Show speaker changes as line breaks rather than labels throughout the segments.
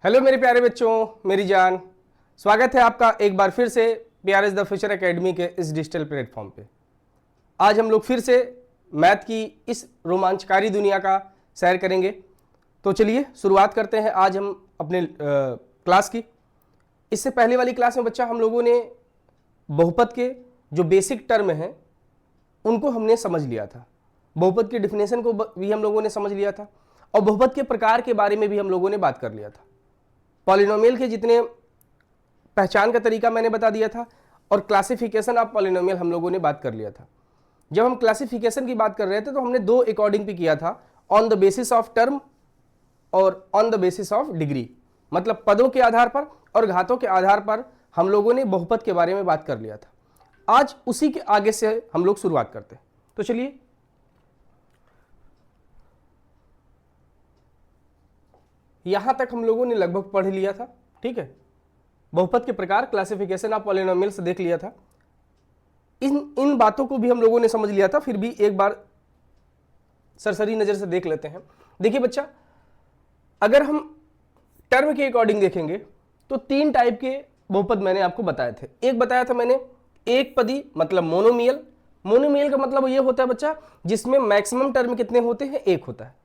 Hello मेरे प्यारे बच्चों, मेरी जान, स्वागत है आपका एक बार फिर से पीआरएस द फ्यूचर एकेडमी के इस डिजिटल प्लेटफॉर्म पे। आज हम लोग फिर से मैथ की इस रोमांचकारी दुनिया का सैर करेंगे। तो चलिए शुरुआत करते हैं आज हम अपने क्लास की। इससे पहले वाली क्लास में बच्चा हम लोगों ने बहुपद के जो बेसिक टर्म हैं उनको हमने समझ लिया था, बहुपद की डिफिनेशन को भी हम लोगों ने समझ लिया था और बहुपद के प्रकार के बारे में भी हम लोगों ने बात कर लिया था। पॉलिनोमियल के जितने पहचान का तरीका मैंने बता दिया था और क्लासिफिकेशन ऑफ पॉलिनोमियल हम लोगों ने बात कर लिया था। जब हम क्लासिफिकेशन की बात कर रहे थे तो हमने दो अकॉर्डिंग पे किया था, on the basis of term और on the basis of degree, मतलब पदों के आधार पर और घातों के आधार पर हम लोगों ने बहुपद के बारे में बात कर लिया था। आज उसी के आगे से हम लोग शुरुआत करते हैं। तो चलिए यहां तक हम लोगों ने लगभग पढ़ लिया था, ठीक है। बहुपद के प्रकार, क्लासिफिकेशन ऑफ पॉलिनोमियल्स देख लिया था। इन बातों को भी हम लोगों ने समझ लिया था, फिर भी एक बार सरसरी नजर से देख लेते हैं। देखिए बच्चा, अगर हम टर्म के अकॉर्डिंग देखेंगे तो तीन टाइप के बहुपद मैंने आपको बताए थे। एक बताया था मैंने एक पदी, मतलब मोनोमियल। मोनोमियल का मतलब ये होता है बच्चा जिसमें मैक्सिमम टर्म कितने होते हैं, एक होता है।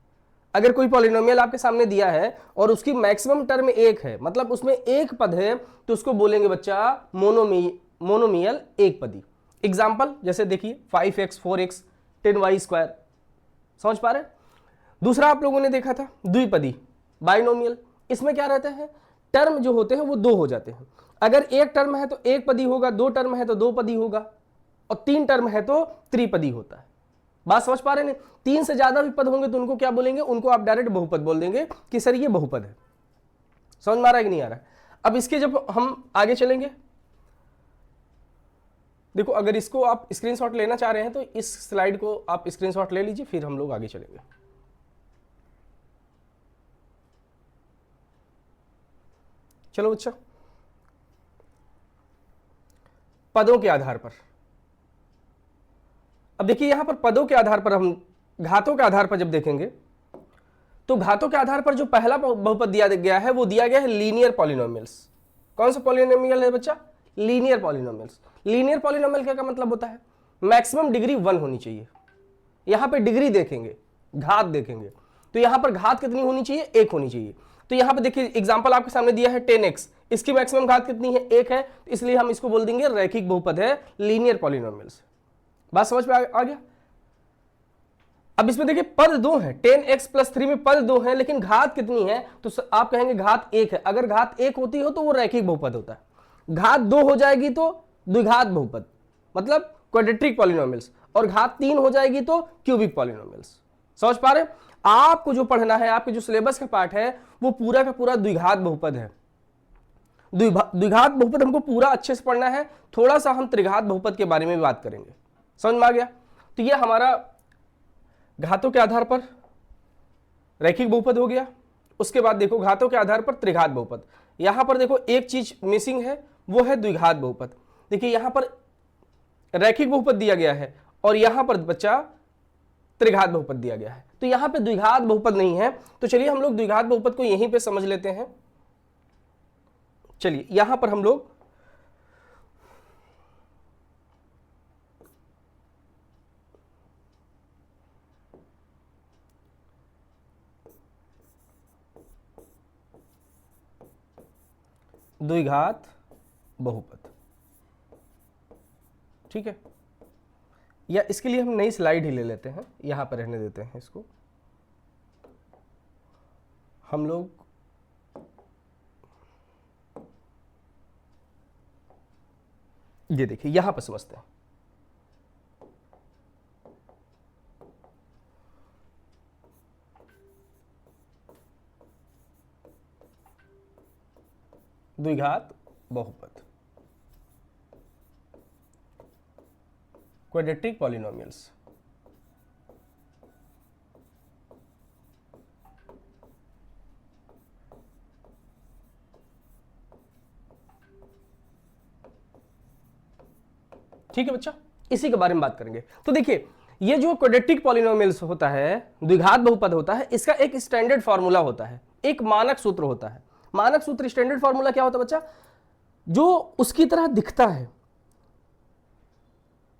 अगर कोई पॉलिनोमियल आपके सामने दिया है और उसकी मैक्सिमम टर्म एक है, मतलब उसमें एक पद है, तो उसको बोलेंगे बच्चा मोनोमियल एक पदी। एग्जाम्पल जैसे देखिए 5x 4x 10y², समझ पा रहे। दूसरा आप लोगों ने देखा था द्विपदी, बाइनोमियल। इसमें क्या रहता है, टर्म जो होते हैं वो दो हो जाते हैं। अगर एक टर्म है तो एक पदी होगा, दो टर्म है तो दो पदी होगा, और तीन टर्म है तो त्रिपदी होता है। बात समझ पा रहे हैं? तीन से ज्यादा भी पद होंगे तो उनको क्या बोलेंगे, उनको आप डायरेक्ट बहुपद बोल देंगे कि सर ये बहुपद है। समझ में आ रहा है कि नहीं आ रहा है? अब इसके जब हम आगे चलेंगे, देखो अगर इसको आप स्क्रीनशॉट लेना चाह रहे हैं तो इस स्लाइड को आप स्क्रीनशॉट ले लीजिए, फिर हम लोग आगे चलेंगे। चलो बच्चा, पदों के आधार पर, अब देखिए यहां पर पदों के आधार पर हम घातों के आधार पर जब देखेंगे तो घातों के आधार पर जो पहला बहुपद दिया गया है वो दिया गया है लीनियर पॉलिनोमियल्स। कौन सा पॉलिनोमियल है बच्चा, लीनियर पॉलिनोमियल्स। लीनियर पॉलिनोमियल क्या मतलब होता है, मैक्सिमम डिग्री 1 होनी चाहिए। यहां पर डिग्री देखेंगे, घात देखेंगे, तो यहां पर घात कितनी होनी चाहिए, एक होनी चाहिए। तो यहां पर देखिए एग्जाम्पल आपके सामने दिया है 10x, इसकी मैक्सिमम घात कितनी है, एक है, इसलिए हम इसको बोल देंगे रैखिक बहुपद है, लीनियर पॉलिनोमियल्स। बात समझ में आ गया। अब इसमें देखिए पद दो है, 10x + 3 में पद दो है, लेकिन घात कितनी है, तो आप कहेंगे घात एक है। अगर घात एक होती हो तो वो रैखिक बहुपद होता है। घात दो हो जाएगी तो द्विघात बहुपद, मतलब क्वाड्रेटिक पॉलिनोमियल्स, और घात 3 हो जाएगी तो क्यूबिक पॉलिनोमियल्स। समझ पा रहे? आपको जो पढ़ना है, आपके जो सिलेबस का पार्ट है वो पूरा का पूरा द्विघात बहुपद है। द्विघात बहुपद हमको पूरा अच्छे से पढ़ना है। थोड़ा सा हम त्रिघात बहुपद के बारे में भी बात करेंगे। समझ में आ गया? तो ये हमारा घातों के आधार पर रैखिक बहुपद हो गया। उसके बाद देखो घातों के आधार पर त्रिघात बहुपद। यहां पर देखो एक चीज मिसिंग है, वो है द्विघात बहुपद। देखिए यहां पर रैखिक बहुपद दिया गया है और यहां पर बच्चा त्रिघात बहुपद दिया गया है, तो यहां पे द्विघात बहुपद नहीं है। तो चलिए हम लोग द्विघात बहुपद को यहीं पे समझ लेते हैं। चलिए यहां पर हम लोग द्विघात बहुपद, ठीक है, या इसके लिए हम नई स्लाइड ही ले लेते हैं, यहां पर रहने देते हैं इसको। हम लोग ये देखिए यहां पर समझते हैं। द्विघात बहुपद, क्वाड्रेटिक पॉलिनोमियल्स। ठीक है बच्चा, इसी के बारे में बात करेंगे। तो देखिए ये जो क्वाड्रेटिक पॉलिनोमियल्स होता है, द्विघात बहुपद होता है, इसका एक स्टैंडर्ड फार्मूला होता है, एक मानक सूत्र होता है। मानक सूत्र स्टैंडर्ड फॉर्मूला क्या होता है बच्चा? जो उसकी तरह दिखता है।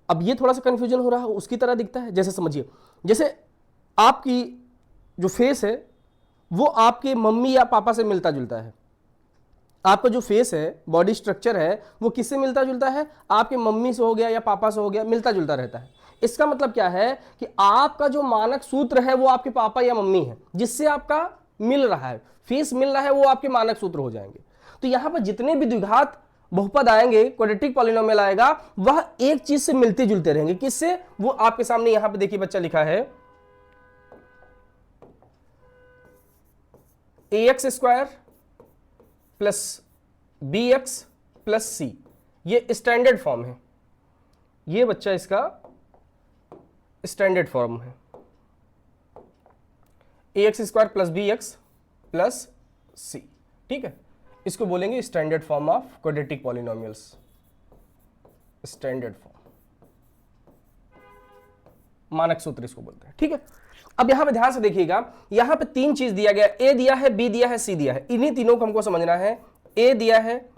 अब ये थोड़ा सा कंफ्यूजन हो रहा है, उसकी तरह दिखता है, जैसे समझिए, जैसे आपकी जो फेस है वो आपके मम्मी या पापा से मिलता जुलता है। आपका जो फेस है, बॉडी स्ट्रक्चर है, वो किससे मिलता जुलता है? आपके मम्मी से हो गया या पापा से हो गया, मिलता जुलता रहता है। इसका मतलब क्या है कि आपका जो मानक सूत्र है वो आपके पापा या मम्मी है, जिससे आपका मिल रहा है, फेस मिल रहा है, वो आपके मानक सूत्र हो जाएंगे। तो यहां पर जितने भी द्विघात बहुपद आएंगे, क्वाड्रेटिक पॉलिनोमियल आएगा, वह एक चीज से मिलते जुलते रहेंगे। किससे? वो आपके सामने यहां पे देखिए बच्चा लिखा है ax square plus bx plus C. ये स्टैंडर्ड फॉर्म है, ये बच्चा इसका स्टैंडर्ड फॉर्म है, ax square plus bx plus C. ठीक है, इसको बोलेंगे standard form of quadratic polynomials, standard form, मानक सूत्र इसको बोलते हैं। ठीक है, अब यहां पे ध्यान से देखिएगा, यहां पे तीन चीज दिया गया, ए दिया है, बी दिया है, सी दिया है। इन्हीं तीनों को हमको समझना है। ए दिया है,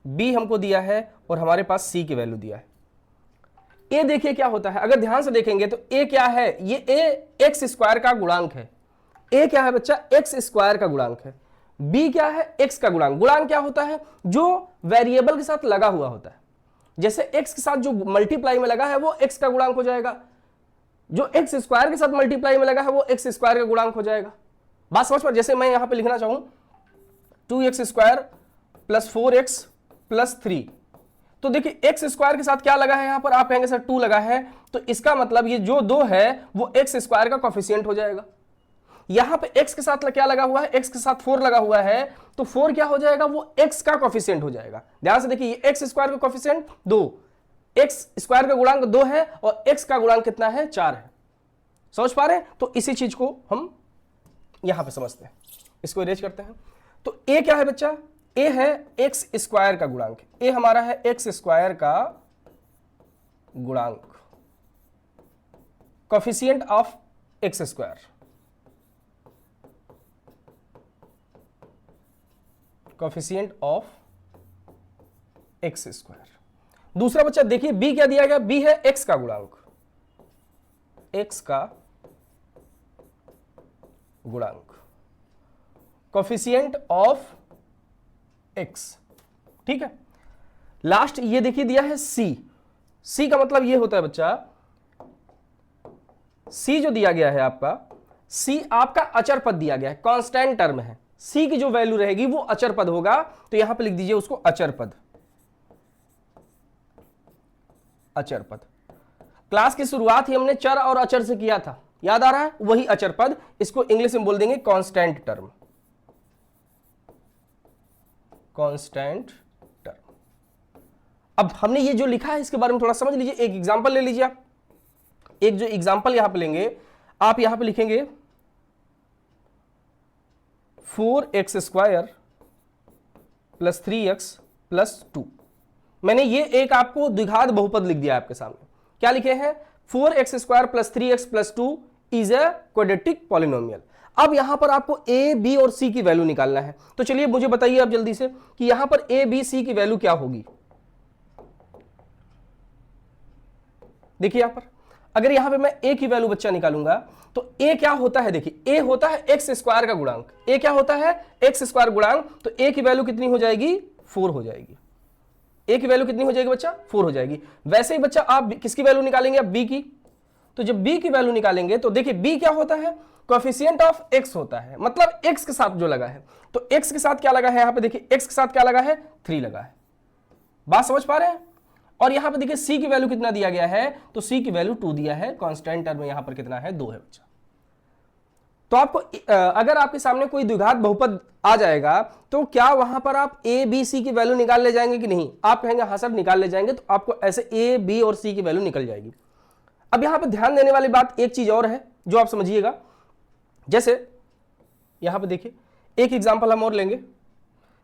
बी हमको दिया है, और हमारे पास सी की वैल्यू दिया है। ए देखिए क्या होता है, अगर ध्यान से देखेंगे तो ए क्या है? ये ए एक्स स्क्वायर का गुणांक है। ए क्या है बच्चा? एक्स स्क्वायर का गुणांक है। बी क्या है? एक्स का गुणांक। गुणांक क्या होता है? जो वेरिएबल के साथ लगा हुआ होता है। जैसे एक्स के साथ जो मल्टीप्लाई में लगा है वो एक्स का गुणांक हो जाएगा, जो एक्स स्क्वायर के साथ मल्टीप्लाई में लगा है वो एक्स स्क्वायर का गुणांक हो जाएगा। बात समझ पर? जैसे मैं यहां पे लिखना चाहूं 2x square plus 4x plus 3, तो देखिए एक्स स्क्वायर के साथ क्या लगा है यहां पर? आप कहेंगे सर 2 लगा है, तो इसका मतलब ये जो 2 है वो एक्स स्क्वायर का कोफिशिएंट हो जाएगा। यहां पे x के साथ क्या लगा हुआ है? x के साथ 4 लगा हुआ है, तो 4 क्या हो जाएगा? वो x का कोफिशिएंट हो जाएगा। ध्यान से देखिए, ये x स्क्वायर का कोफिशिएंट 2, एक्स स्क्वायर का गुणांक 2 है, और x का गुणांक कितना है? 4 है। समझ पा रहे हैं? तो इसी चीज को हम यहां पे समझते हैं, इसको इरेज करते हैं। तो a क्या है बच्चा? a है एक्स स्क्वायर का गुणांक। a हमारा है एक्स स्क्वायर का गुणांक, coefficient of x square, coefficient of x square. दूसरा बच्चा देखिए b क्या दिया गया? b है x का गुणांक, x का गुणांक, कोफिशिएंट ऑफ x। ठीक है, लास्ट ये देखिए दिया है c। c का मतलब ये होता है बच्चा, c जो दिया गया है आपका, c आपका अचर पद दिया गया है, कांस्टेंट टर्म है। c की जो वैल्यू रहेगी वो अचर पद होगा, तो यहां पे लिख दीजिए उसको अचर पद, अचर पद। क्लास की शुरुआत ही हमने चर और अचर से किया था, याद आ रहा है? वही अचर पद, इसको इंग्लिश में बोल देंगे कांस्टेंट टर्म, कांस्टेंट टर्म। अब हमने ये जो लिखा है इसके बारे में थोड़ा समझ लीजिए। एक एग्जांपल ले लीजिए आप, एक जो एग्जांपल यहां पे लेंगे, आप यहां पे लिखेंगे 4x square plus 3x plus 2। मैंने ये एक आपको द्विघात बहुपद लिख दिया आपके सामने। क्या लिखे हैं? 4x square plus 3x plus 2 is a quadratic polynomial. अब यहां पर आपको a, b और c की वैल्यू निकालना है। तो चलिए मुझे बताइए अब जल्दी से कि यहां पर a, b, c की वैल्यू क्या होगी। देखिए यहां पर अगर यहां पे मैं a की वैल्यू बच्चा निकालूंगा तो a क्या होता है? देखिए a होता है एक्स स्क्वायर का गुणांक। a क्या होता है? एक्स स्क्वायर गुणांक। तो a की वैल्यू कितनी हो जाएगी? 4 हो जाएगी। a की वैल्यू कितनी हो जाएगी बच्चा? 4 हो जाएगी। वैसे ही बच्चा आप किसकी वैल्यू निकालेंगे? आप b की। तो जब b की वैल्यू निकालेंगे तो देखिए b क्या होता है? कोएफिशिएंट ऑफ x होता है, मतलब x के साथ जो लगा है। तो x के साथ क्या लगा है? यहां पे देखिए x के साथ क्या लगा है? 3 लगा है। बात समझ पा रहे हैं? और यहां पे देखिए c की वैल्यू कितना दिया गया है? तो c की वैल्यू 2 दिया है। कांस्टेंट टर्म में यहां पर कितना है? 2 है बच्चा। तो आपको अगर आपके सामने कोई द्विघात बहुपद आ जाएगा तो क्या वहां पर आप a, b, c की वैल्यू निकाल ले जाएंगे कि नहीं? आप कहेंगे हाँ सर निकाल ले जाएंगे। तो आपको ऐसे a, b और c की वैल्यू निकल जाएगी। अब यहां पर ध्यान देने वाली बात एक चीज और है जो आप समझिएगा। जैसे यहां पे देखिए एक एग्जांपल हम और लेंगे।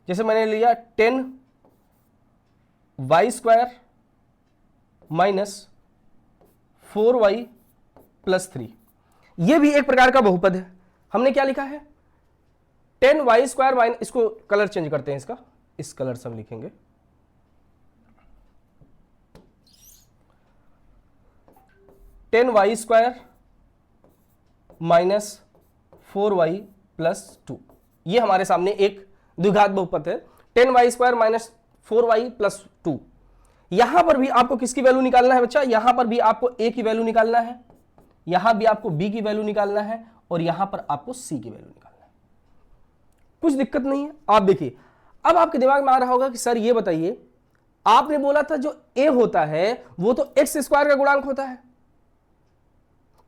जैसे मैंने लिया 10y square minus 4y plus 3। यह भी एक प्रकार का बहुपद है। हमने क्या लिखा है? 10y² माइनस, इसको कलर चेंज करते हैं इसका, इस कलर से हम लिखेंगे 10y² माइनस 4y प्लस 2। ये हमारे सामने एक द्विघात बहुपद है, 10y² माइनस 4y प्लस 2। यहां पर भी आपको किसकी वैल्यू निकालना है बच्चा? यहां पर भी आपको a की वैल्यू निकालना है, यहां भी आपको b की वैल्यू निकालना है, और यहां पर आपको c की वैल्यू निकालना है। कुछ दिक्कत नहीं है। आप देखिए, अब आपके दिमाग में आ रहा होगा कि सर ये बताइए, आपने बोला था जो a होता है वो तो x² का गुणांक होता है,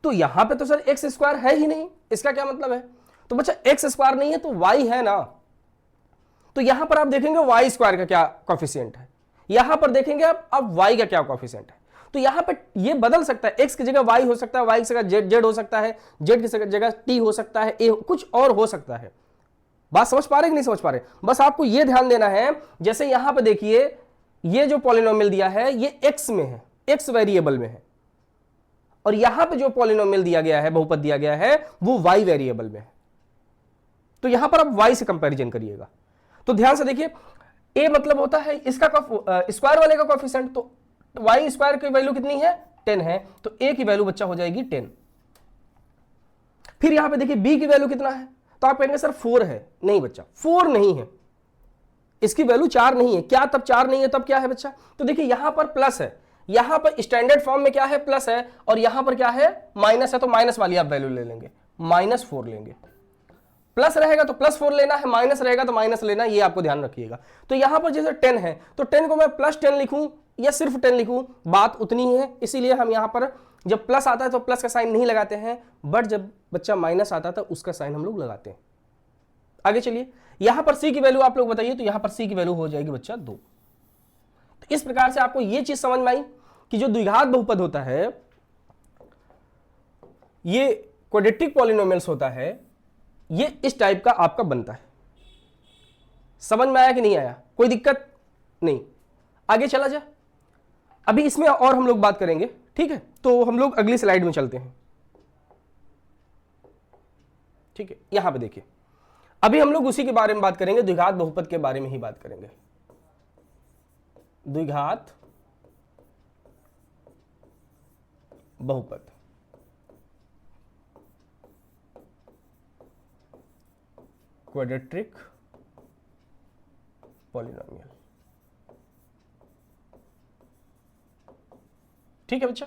तो यहां पे तो सर x² है ही नहीं, इसका क्या मतलब है? तो बच्चा x² नहीं है तो y है ना, तो यहां पर आप देखेंगे y² का क्या कोएफिशिएंट है, यहां पर देखेंगे अब y का क्या कोएफिशिएंट है। तो यहां पर ये बदल सकता है, x की जगह y हो सकता है, y की जगह z हो सकता है, z की जगह t हो सकता है, a कुछ और हो सकता है। बात समझ पा रहे कि नहीं समझ पा रहे? बस आपको ये ध्यान देना है, जैसे यहां पर देखिए ये जो पॉलिनोमियल दिया है ये x में है, x वेरिएबल में है, और यहां पे जो पॉलिनोमियल दिया गया है, बहुपद दिया गया है, वो y वेरिएबल में है। तो यहां पर आप y से कंपैरिजन करिएगा। तो ध्यान से देखिए, a मतलब होता है इसका स्क्वायर वाले का कोएफिशिएंट, तो y² की वैल्यू कितनी है? 10 है, तो a की वैल्यू बच्चा हो जाएगी 10। फिर यहां पे देखिए b की वैल्यू कितना है, तो आप कहेंगे सर 4 है। नहीं बच्चा, 4 नहीं है, इसकी वैल्यू 4 नहीं है। क्या तब 4 नहीं है, तब क्या है बच्चा? तो देखिए यहां पर प्लस है, यहां पर स्टैंडर्ड फॉर्म में क्या है? प्लस है, और यहां पर क्या है? माइनस है, तो माइनस वाली आप वैल्यू ले लेंगे, -4 लेंगे। प्लस रहेगा तो +4 लेना है, माइनस रहेगा तो माइनस लेना है, ये आपको ध्यान रखिएगा। तो यहां पर जैसे 10 है, तो 10 को मैं +10 लिखूं या सिर्फ 10 लिखूं, बात उतनी ही है। इसीलिए हम यहां पर जब प्लस आता है तो प्लस का साइन नहीं लगाते हैं, बट जब बच्चा माइनस आता है तो उसका साइन हम लोग लगाते हैं। आगे चलिए, यहां पर c की वैल्यू आप लोग बताइए, तो यहां पर c की वैल्यू हो जाएगी बच्चा 2। तो इस प्रकार से आपको यह चीज समझ में आई कि जो द्विघात बहुपद होता है, ये क्वाड्रेटिक पॉलिनोमियल्स होता है, ये इस टाइप का आपका बनता है। समझ में आया कि नहीं आया? कोई दिक्कत नहीं। आगे चला जाए, अभी इसमें और हम लोग बात करेंगे, ठीक है? तो हम लोग अगली स्लाइड में चलते हैं, ठीक है? यहां पे देखिए, अभी हम लोग उसी के बारे में बात करेंगे, द्विघात बहुपद के बारे में ही बात करेंगे। द्विघात बहुपद, क्वाड्रेटिक पॉलिनोमियल, ठीक है बच्चा?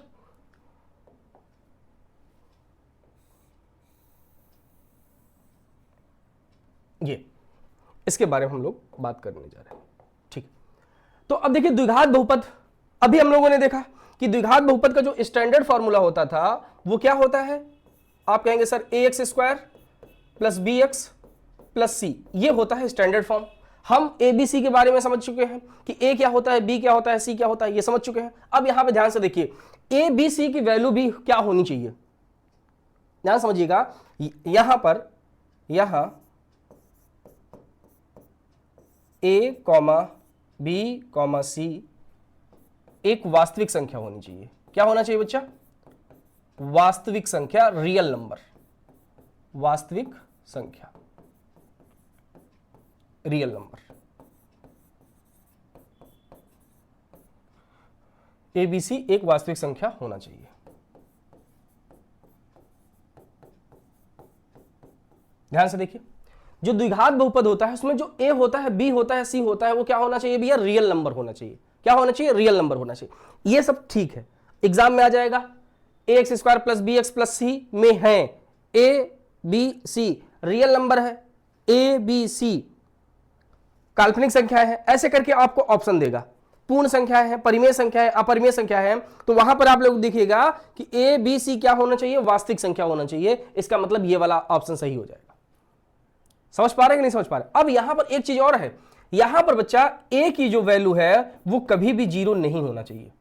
ये इसके बारे में हम लोग बात करने जा रहे हैं, ठीक। तो अब देखिए द्विघात बहुपद, अभी हम लोगों ने देखा कि द्विघात बहुपद का जो स्टैंडर्ड फॉर्मूला होता था वो क्या होता है? आप कहेंगे sir ax² plus bx plus c, ये होता है स्टैंडर्ड फॉर्म। हम ABC के बारे में समझ चुके हैं कि a क्या होता है, b क्या होता है, c क्या होता है, ये समझ चुके हैं। अब यहां पे ध्यान से देखिए, ABC की वैल्यू भी क्या होनी चाहिए, ध्यान समझिएगा। यहां पर यहां a, b, c एक वास्तविक संख्या होनी चाहिए। क्या होना चाहिए बच्चा? वास्तविक संख्या, रियल नंबर, वास्तविक संख्या, रियल नंबर। ABC एक वास्तविक संख्या होना चाहिए। ध्यान से देखिए, जो द्विघात बहुपद होता है उसमें जो a होता है, b होता है, c होता है, वो क्या होना चाहिए भैया? रियल नंबर होना चाहिए। क्या होना चाहिए? रियल नंबर होना चाहिए। ये सब ठीक है, एग्जाम में आ जाएगा। ax² plus bx plus c में है a b c, real number है, a b c काल्पनिक संख्या है, ऐसे करके आपको ऑप्शन देगा। पूर्ण संख्या है, परिमेय संख्या है, अपरिमेय संख्या है, तो वहां पर आप लोग देखिएगा कि a b c क्या होना चाहिए? वास्तविक संख्या होना चाहिए। इसका मतलब ये वाला ऑप्शन सही हो जाएगा। समझ पा रहे कि नहीं समझ पा रहे? अब यहां पर एक चीज और है, यहां पर बच्चा a की जो वैल्यू है वो कभी भी 0 नहीं होना चाहिए।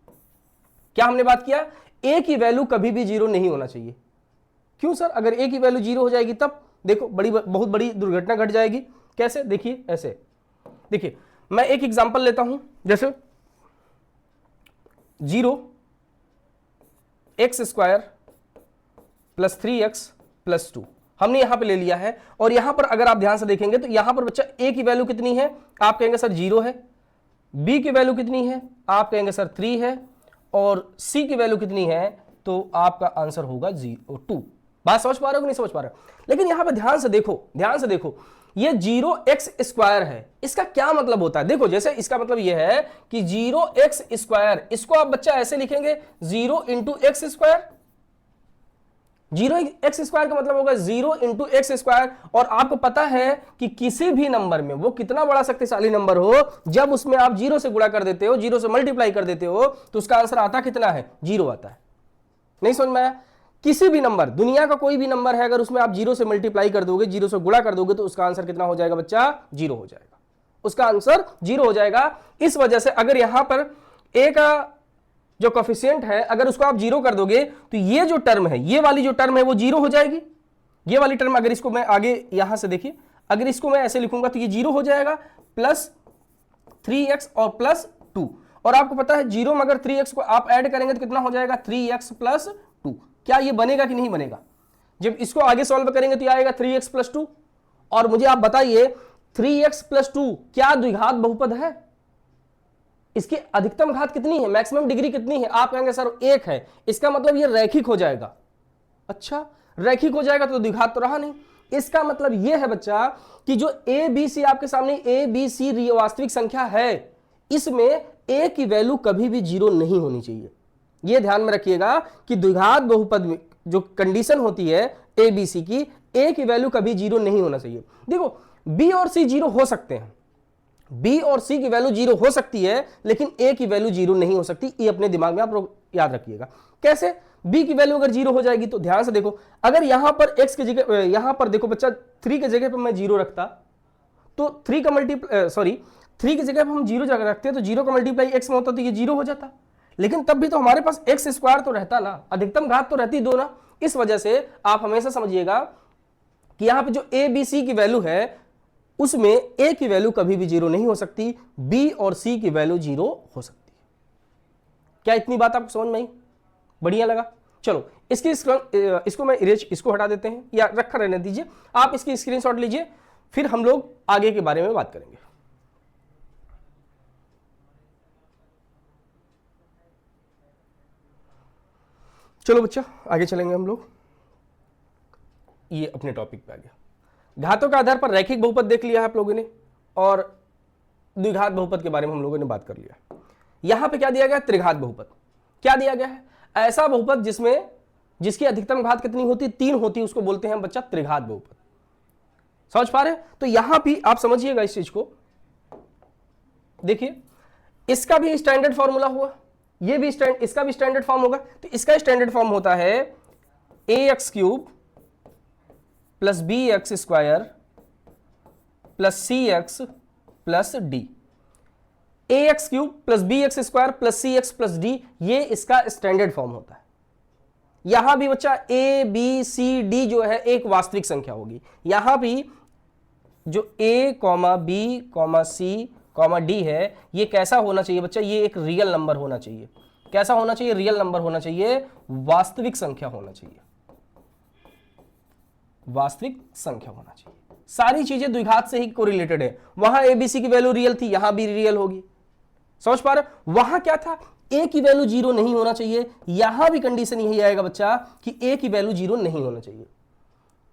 क्या हमने बात किया? a की वैल्यू कभी भी 0 नहीं होना चाहिए। क्यों सर? अगर a की वैल्यू 0 हो जाएगी तब देखो बहुत बड़ी दुर्घटना घट जाएगी। कैसे? देखिए ऐसे, देखिए मैं एक एग्जांपल लेता हूं, जैसे 0x² प्लस 3x प्लस 2, हमने यहां पे ले लिया है। और यहां पर अगर आप ध्यान से देखेंगे तो यहां पर बच्चा a की वैल्यू कितनी है, आप कहेंगे सर 0 है। b की वैल्यू कितनी है, आप कहेंगे सर 3 है। और c की वैल्यू कितनी है, तो आपका आंसर होगा 2। बात समझ पा रहे हो कि नहीं समझ पा रहे हो? लेकिन यहां पर ध्यान से देखो, ध्यान से देखो, ये 0x² है, इसका क्या मतलब होता है? देखो, जैसे इसका मतलब ये है कि 0x², इसको आप बच्चा ऐसे लिखेंगे 0 × x²। 0x² का मतलब होगा 0 × x²। और आपको पता है कि किसी भी नंबर में, वो कितना बड़ा शक्तिशाली नंबर हो, जब उसमें आप 0 से गुणा कर देते हो, 0 से मल्टीप्लाई कर देते हो, तो उसका आंसर आता कितना है? 0 आता है। नहीं समझ में आया? किसी भी नंबर, दुनिया का कोई भी नंबर है, अगर उसमें आप 0 से मल्टीप्लाई कर दोगे, 0 से गुणा कर दोगे, तो उसका आंसर कितना हो जाएगा बच्चा? 0 हो जाएगा। उसका आंसर 0 हो जाएगा। इस वजह से अगर यहां पर a का जो कोफिशिएंट है, अगर उसको आप 0 कर दोगे, तो ये जो टर्म है, ये वाली जो टर्म है, वो 0 हो जाएगी। ये वाली टर्म, अगर इसको मैं आगे यहां से देखिए, अगर इसको मैं ऐसे लिखूंगा तो ये 0 हो जाएगा, प्लस 3x और प्लस 2। और आपको पता है 0 में अगर 3x को आप ऐड करेंगे तो कितना हो जाएगा? 3x + 2। क्या ये बनेगा कि नहीं बनेगा? जब इसको आगे सॉल्व करेंगे तो ये आएगा 3x + 2। और मुझे आप बताइए 3x + 2 क्या द्विघात बहुपद है? इसकी अधिकतम घात कितनी है, मैक्सिमम डिग्री कितनी है? आप कहेंगे सर 1 है। इसका मतलब ये रैखिक हो जाएगा। अच्छा, रैखिक हो जाएगा तो द्विघात तो रहा नहीं। इसका मतलब यह है बच्चा कि जो a b c आपके सामने a b c वास्तविक संख्या है, इसमें a की वैल्यू कभी भी 0 नहीं होनी चाहिए। यह ध्यान में रखिएगा कि द्विघात बहुपद में जो कंडीशन होती है a b c की, a की वैल्यू कभी 0 नहीं होना चाहिए। देखो, b और c 0 हो सकते हैं, b और c की वैल्यू 0 हो सकती है, लेकिन a की वैल्यू 0 नहीं हो सकती। ये अपने दिमाग में आप लोग याद रखिएगा। कैसे? b की वैल्यू अगर 0 हो जाएगी तो ध्यान से देखो, अगर यहां पर x की जगह, यहां पर देखो बच्चा 3 की जगह पर मैं 0 रखता, तो 3 की जगह पर हम 0 जगह रखते हैं, तो 0 का मल्टीप्लाई x में होता तो ये 0 हो जाता। लेकिन तब भी तो हमारे पास x² तो रहता ना, अधिकतम घात तो रहती 2 ना। इस वजह से आप हमेशा समझिएगा कि यहां पे जो a b c की वैल्यू है, उसमें a की वैल्यू कभी भी 0 नहीं हो सकती, b और c की वैल्यू 0 हो सकती है। क्या इतनी बात आपको समझ में आई? बढ़िया लगा? चलो, इसको मैं इसको हटा देते हैं, या रखा रहने दीजिए। आप इसकी स्क्रीनशॉट लीजिए, फिर हम लोग आगे के बारे में बात करेंगे। चलो बच्चा, आगे चलेंगे हम लोग। ये अपने टॉपिक पे आ गया। घातों के आधार पर रैखिक बहुपद देख लिया है आप लोगों ने, और द्विघात बहुपद के बारे में हम लोगों ने बात कर लिया। यहां पे क्या दिया गया? त्रिघात बहुपद। क्या दिया गया है? ऐसा बहुपद जिसकी अधिकतम घात कितनी होती? 3 होती, उसको बोलते हैं बच्चा त्रिघात बहुपद। समझ पा रहे हैं? तो यहां भी आप समझिएगा इस चीज को। देखिए, इसका भी स्टैंडर्ड फॉर्मूला हुआ, ये भी इसका भी स्टैंडर्ड फॉर्म होगा। तो इसका स्टैंडर्ड फॉर्म होता है ax³ + bx² + cx + d। ax³ + bx² + cx + d, ये इसका स्टैंडर्ड फॉर्म होता है। यहां भी बच्चा a b c d जो है एक वास्तविक संख्या होगी। यहां भी जो a, b, c, d है, ये कैसा होना चाहिए बच्चा? ये एक रियल नंबर होना चाहिए। कैसा होना चाहिए? रियल नंबर होना चाहिए, वास्तविक संख्या होना चाहिए, वास्तविक संख्या होना चाहिए। सारी चीजें द्विघात से ही कोरिलेटेड है। वहां a b c की वैल्यू रियल थी, यहां भी रियल होगी। समझ पा रहे? वहां क्या था? a की वैल्यू 0 नहीं होना चाहिए। यहां भी कंडीशन यही आएगा बच्चा कि a की वैल्यू 0 नहीं होना चाहिए।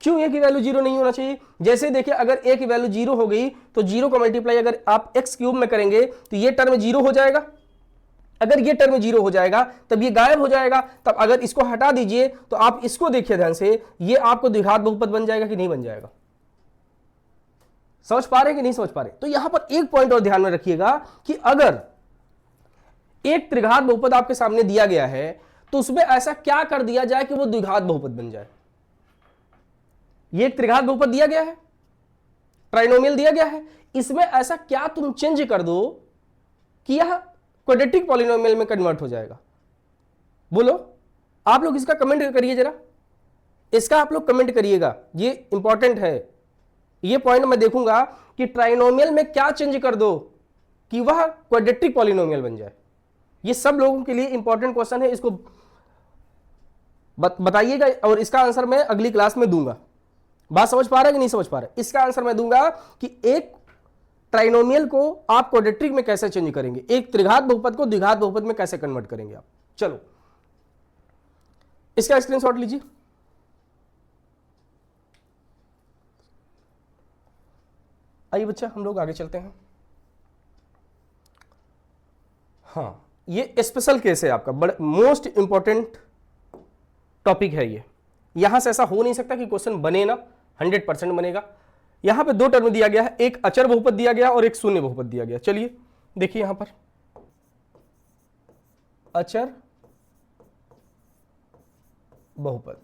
क्यों a की वैल्यू 0 नहीं होना चाहिए? जैसे देखिए, अगर a की वैल्यू 0 हो गई तो 0 का मल्टीप्लाई अगर आप x³ में करेंगे तो ये टर्म 0 हो जाएगा। अगर ये टर्म 0 हो जाएगा तब ये गायब हो जाएगा। तब अगर इसको हटा दीजिए तो आप इसको देखिए ध्यान से, ये आपको द्विघात बहुपद बन जाएगा कि नहीं बन जाएगा? समझ पा रहे हैं कि नहीं समझ पा रहे? तो यहां पर एक पॉइंट और ध्यान में रखिएगा कि अगर एक त्रिघात बहुपद आपके सामने दिया गया है तो उसमें ऐसा क्या कर दिया जाए कि वो द्विघात बहुपद बन जाए। ये एक त्रिघात बहुपद दिया गया है, ट्राइनोमियल दिया गया है, इसमें ऐसा क्या तुम चेंज कर दो कि यह क्वाड्रेटिक पॉलिनोमियल में कन्वर्ट हो जाएगा? बोलो, आप लोग इसका कमेंट करिए जरा, इसका आप लोग कमेंट करिएगा, ये इंपॉर्टेंट है। ये पॉइंट मैं देखूंगा कि ट्राइनोमियल में क्या चेंज कर दो कि वह क्वाड्रेटिक पॉलिनोमियल बन जाए। ये सब लोगों के लिए इंपॉर्टेंट क्वेश्चन है, इसको बताइएगा और इसका आंसर मैं अगली क्लास में दूंगा। बात समझ पा रहे हैं कि नहीं समझ पा रहे? इसका आंसर मैं दूंगा कि एक ट्राइनोमियल को आप क्वाड्रेटिक में कैसे चेंज करेंगे, एक त्रिघात बहुपद को द्विघात बहुपद में कैसे कन्वर्ट करेंगे आप। चलो इसका स्क्रीनशॉट लीजिए। आइए बच्चा हम लोग आगे चलते हैं। हाँ, ये स्पेशल केस है आपका, बड़ा मोस्ट इंपॉर्टेंट टॉपिक है ये। यहां से ऐसा हो नहीं सकता कि क्वेश्चन बने ना, 100% बनेगा। यहां पे दो टर्म दिया गया है, एक अचर बहुपद दिया गया और एक शून्य बहुपद दिया गया। चलिए देखिए यहां पर अचर बहुपद,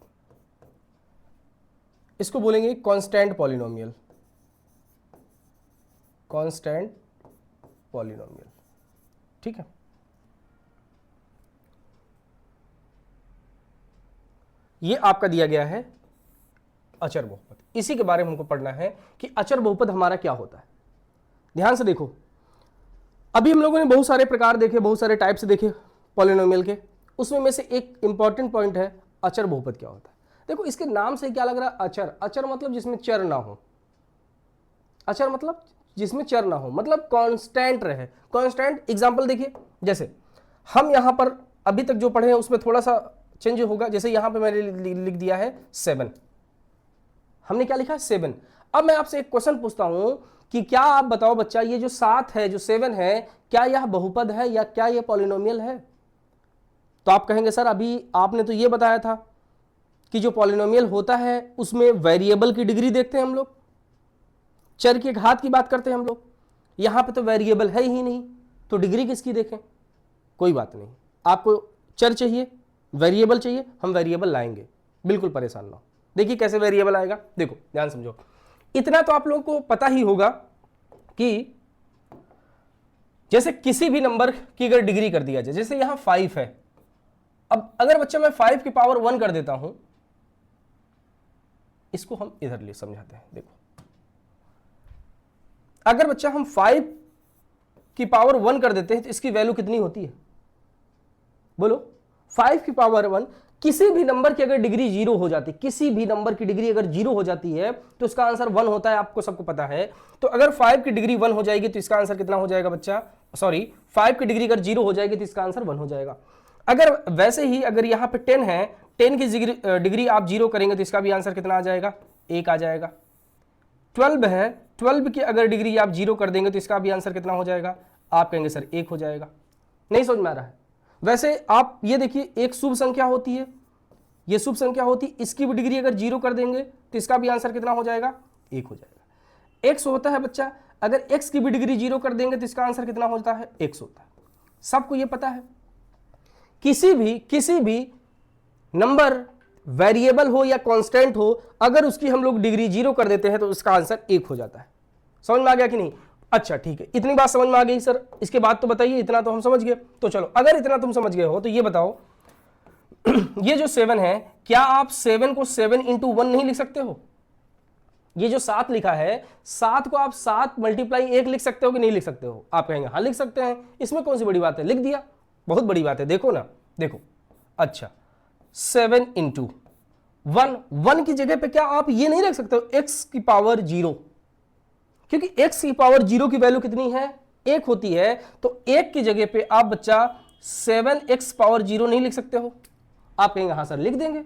इसको बोलेंगे कांस्टेंट पॉलिनोमियल, कांस्टेंट पॉलिनोमियल, ठीक है। ये आपका दिया गया है अचर बहुपद। इसी के बारे में हमको पढ़ना है कि अचर बहुपद हमारा क्या होता है। ध्यान से देखो, अभी हम लोगों ने बहुत सारे प्रकार देखे, बहुत सारे टाइप्स देखे पॉलिनोमियल के, उसमें में से एक इंपॉर्टेंट पॉइंट है अचर बहुपद क्या होता है। देखो इसके नाम से क्या लग रहा है, अचर, अचर मतलब जिसमें चर ना हो, अचर मतलब जिसमें चर ना हो, मतलब कांस्टेंट रहे। कांस्टेंट एग्जांपल देखिए, जैसे हम यहां पर अभी तक जो पढ़े हैं उसमें थोड़ा सा चेंज होगा। जैसे यहां पे मैंने लिख दिया है 7, हमने क्या लिखा है 7। अब मैं आपसे एक क्वेश्चन पूछता हूं कि क्या आप बताओ बच्चा, ये जो 7 है, जो 7 है, क्या यह बहुपद है या क्या यह पॉलिनोमियल है? तो आप कहेंगे सर अभी आपने तो ये बताया था कि जो पॉलिनोमियल होता है उसमें वेरिएबल की डिग्री देखते हैं हम लोग, चर के घात की बात करते हैं हम लोग। यहां पे तो वेरिएबल है ही नहीं, तो डिग्री किसकी देखें? कोई बात नहीं, आपको चर चाहिए, वेरिएबल चाहिए, हम वेरिएबल लाएंगे, बिल्कुल परेशान ना हो। देखिए कैसे वेरिएबल आएगा, देखो ध्यान समझो। इतना तो आप लोगों को पता ही होगा कि जैसे किसी भी नंबर की अगर डिग्री कर दिया जाए, जैसे यहां 5 है, अब अगर बच्चा मैं 5 की पावर 1 कर देता हूं, इसको हम इधर ले समझाते हैं। देखो अगर बच्चा हम 5 की पावर 1 कर देते हैं तो इसकी वैल्यू कितनी होती है? बोलो, 5 की पावर 1, किसी भी नंबर की अगर डिग्री 0 हो जाती, किसी भी नंबर की डिग्री अगर 0 हो जाती है तो इसका आंसर 1 होता है, आपको सबको पता है। तो अगर 5 की डिग्री 1 हो जाएगी तो इसका आंसर कितना हो जाएगा बच्चा? सॉरी, 5 की डिग्री अगर 0 हो जाएगी तो इसका आंसर 1 हो जाएगा। अगर वैसे ही अगर यहां पे 10 है, 10 की डिग्री आप 0 करेंगे तो इसका भी आंसर कितना आ जाएगा? 1 आ जाएगा। 12 है, 12 की अगर डिग्री आप 0 कर देंगे तो इसका भी आंसर कितना हो जाएगा? आप कहेंगे सर 1 हो जाएगा। नहीं समझ में आ रहा है? वैसे आप ये देखिए, एक शुभ संख्या होती है, ये शुभ संख्या होती है, इसकी भी डिग्री अगर 0 कर देंगे तो इसका भी आंसर कितना हो जाएगा? 1 हो जाएगा। x होता है बच्चा, अगर x की भी डिग्री 0 कर देंगे तो इसका आंसर कितना होता है? x होता है। सबको ये पता है, किसी भी नंबर वेरिएबल हो या कांस्टेंट हो, अगर उसकी हम लोग डिग्री 0 कर देते हैं तो उसका आंसर 1 हो जाता है। समझ में आ गया कि नहीं? अच्छा ठीक है, इतनी बात समझ में आ गई सर, इसके बाद तो बताइए, इतना तो हम समझ गए। तो चलो, अगर इतना तुम समझ गए हो तो ये बताओ ये जो 7 है, क्या आप 7 को 7 into 1 नहीं लिख सकते हो? ये जो 7 लिखा है, 7 को आप 7 मल्टीप्लाई 1 लिख सकते हो कि नहीं लिख सकते हो? आप कहेंगे हाँ लिख सकते हैं, इसमें कौन सी बड़ी बात है, लिख दिया, बहुत बड़ी बात है। देखो ना, देखो, अच्छा 7 into 1, 1 की जगह पे क्या आप ये नहीं रख सकते हो x की पावर 0? क्योंकि x की पावर 0 की वैल्यू कितनी है? 1 होती है। तो 1 की जगह पे आप बच्चा 7x पावर 0 नहीं लिख सकते हो? आप कहेंगे हाँ सर लिख देंगे।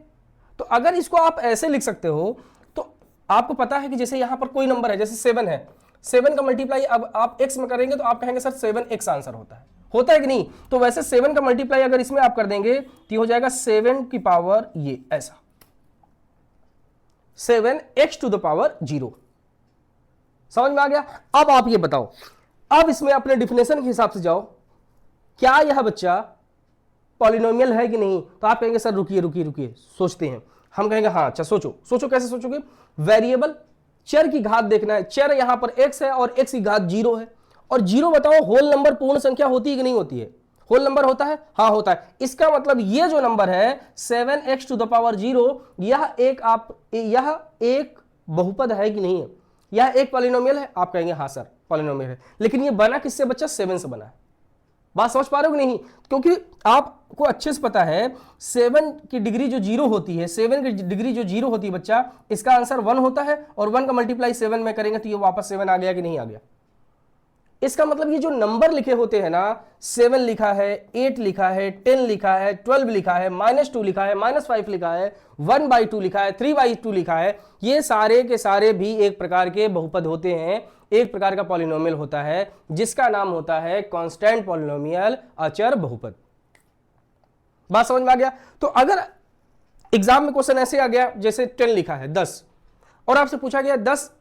तो अगर इसको आप ऐसे लिख सकते हो तो आपको पता है कि जैसे यहां पर कोई नंबर है, जैसे 7 है, 7 का मल्टीप्लाई अब आप x में करेंगे तो आप कहेंगे सर 7x आंसर होता है कि नहीं? तो वैसे 7 का मल्टीप्लाई अगर इसमें आप कर देंगे तो हो जाएगा 7 की पावर ये ऐसा 7x टू द पावर 0। समझ में आ गया? अब आप ये बताओ, अब इसमें अपने डिफिनेशन के हिसाब से जाओ, क्या यह बच्चा पॉलिनोमियल है कि नहीं? तो आप कहेंगे सर रुकिए सोचते हैं। हम कहेंगे हाँ अच्छा सोचो कैसे सोचोगे? वेरिएबल चर की घात देखना है, चर यहां पर x है और x की घात 0 है, और 0 बताओ होल नंबर पूर्ण संख्या होती है कि नहीं होती है? होल नंबर होता है, हाँ होता है। इसका मतलब ये जो नंबर है 7x टू द पावर 0, यह एक बहुपद है कि नहीं है? यह एक पॉलिनोमियल है? आप कहेंगे हाँ सर पॉलिनोमियल है। लेकिन ये बना किससे बच्चा? 7 से बना है। बात समझ पा रहे हो कि नहीं? क्योंकि आपको अच्छे से पता है 7 की डिग्री जो जीरो होती है, 7 की डिग्री जो जीरो होती है बच्चा, इसका आंसर 1 होता है, और 1 का मल्टीप्लाई 7 में करेंगे तो ये वापस 7 आ गया कि नहीं आ गया? इसका मतलब ये जो नंबर लिखे होते हैं ना, 7 लिखा है, 8 लिखा है, 10 लिखा है, 12 लिखा है, -2 लिखा है, -5 लिखा है, 1/2 लिखा है, 3/2 लिखा है, ये सारे के सारे भी एक प्रकार के बहुपद होते हैं, एक प्रकार का पॉलिनोमियल होता है जिसका नाम होता है कांस्टेंट पॉलिनोमियल, अचर बहुपद। बात समझ में आ गया? तो अगर एग्जाम में क्वेश्चन ऐसे आ गया जैसे 10 लिखा है 10, और आपसे पूछा गया 10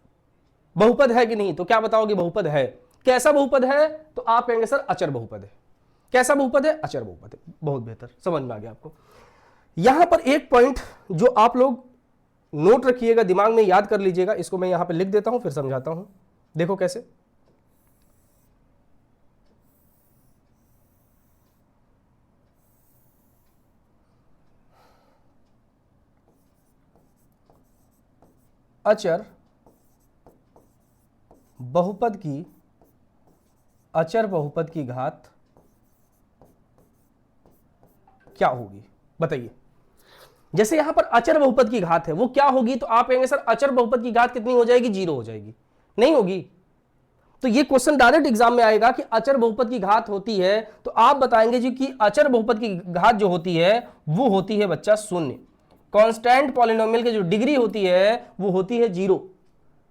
बहुपद है कि नहीं, तो क्या बताओगे? बहुपद है। कैसा बहुपद है? तो आप कहेंगे सर अचर बहुपद है। कैसा बहुपद है? अचर बहुपद है। बहुत बेहतर, समझ में आ गया आपको। यहां पर एक पॉइंट जो आप लोग नोट रखिएगा, दिमाग में याद कर लीजिएगा, इसको मैं यहां पर लिख देता हूं फिर समझाता हूं। देखो कैसे। अचर बहुपद की, अचर बहुपद की घात क्या होगी? बताइए। जैसे यहां पर अचर बहुपद की घात है, वो क्या होगी? तो आप कहेंगे सर अचर बहुपद की घात कितनी हो जाएगी? 0 हो जाएगी। नहीं होगी। तो ये क्वेश्चन डायरेक्ट एग्जाम में आएगा कि अचर बहुपद की घात होती है, तो आप बताएंगे जी कि अचर बहुपद की घात जो होती है वो होती है बच्चा 0। कांस्टेंट पॉलिनोमियल की जो डिग्री होती है वो होती है 0।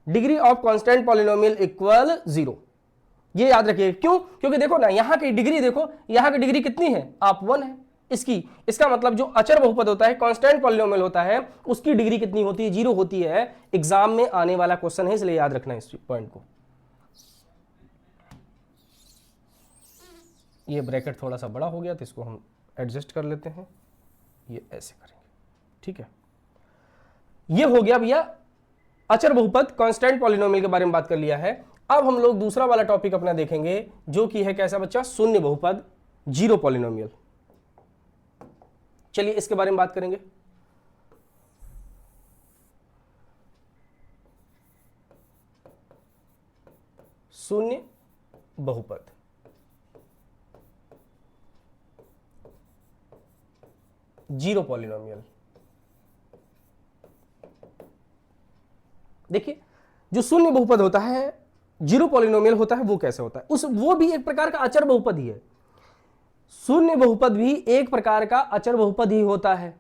Degree of constant polynomial equal 0। ये याद रखिए। क्यों? क्योंकि देखो ना, यहां की डिग्री देखो, यहां की डिग्री कितनी है? आप 1 है इसकी। इसका मतलब जो अचर बहुपद होता है, कांस्टेंट पॉलिनोमियल होता है, उसकी डिग्री कितनी होती है? 0 होती है। एग्जाम में आने वाला क्वेश्चन है, इसलिए याद रखना इस पॉइंट को। ये ब्रैकेट थोड़ा सा बड़ा हो गया तो इसको हम एडजस्ट कर लेते हैं, ये ऐसे करेंगे, ठीक है। ये हो गया भैया अचर बहुपद, कांस्टेंट पॉलिनोमियल के बारे में बात कर लिया है। अब हम लोग दूसरा वाला टॉपिक अपना देखेंगे जो कि है कैसा बच्चा? शून्य बहुपद, जीरो पॉलिनोमियल। चलिए इसके बारे में बात करेंगे। शून्य बहुपद, जीरो पॉलिनोमियल। देखिए जो शून्य बहुपद होता है, जीरो पॉलिनोमियल होता है, वो कैसे होता है? वो भी एक प्रकार का अचर बहुपद ही है। शून्य बहुपद भी एक प्रकार का अचर बहुपद ही होता है।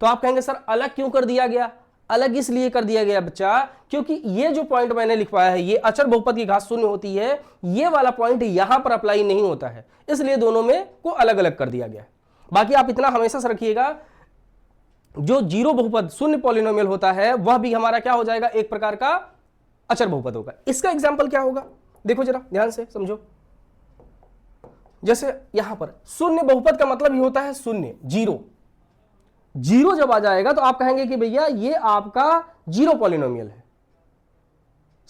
तो आप कहेंगे सर अलग क्यों कर दिया गया? अलग इसलिए कर दिया गया बच्चा क्योंकि ये जो पॉइंट मैंने लिखवाया है, ये अचर बहुपद की घात शून्य होती है, ये वाला पॉइंट यहां पर अप्लाई नहीं होता है, इसलिए दोनों में को अलग अलग कर दिया गया है। बाकी आप इतना हमेशा से रखिएगा, जो जीरो बहुपद शून्य पॉलिनोमियल होता है वह भी हमारा क्या हो जाएगा? एक प्रकार का अचर बहुपद होगा। इसका एग्जांपल क्या होगा? देखो जरा ध्यान से समझो। जैसे यहां पर शून्य बहुपद का मतलब ही होता है शून्य, जीरो। जीरो जब आ जाएगा तो आप कहेंगे कि भैया ये आपका जीरो पॉलिनोमियल है।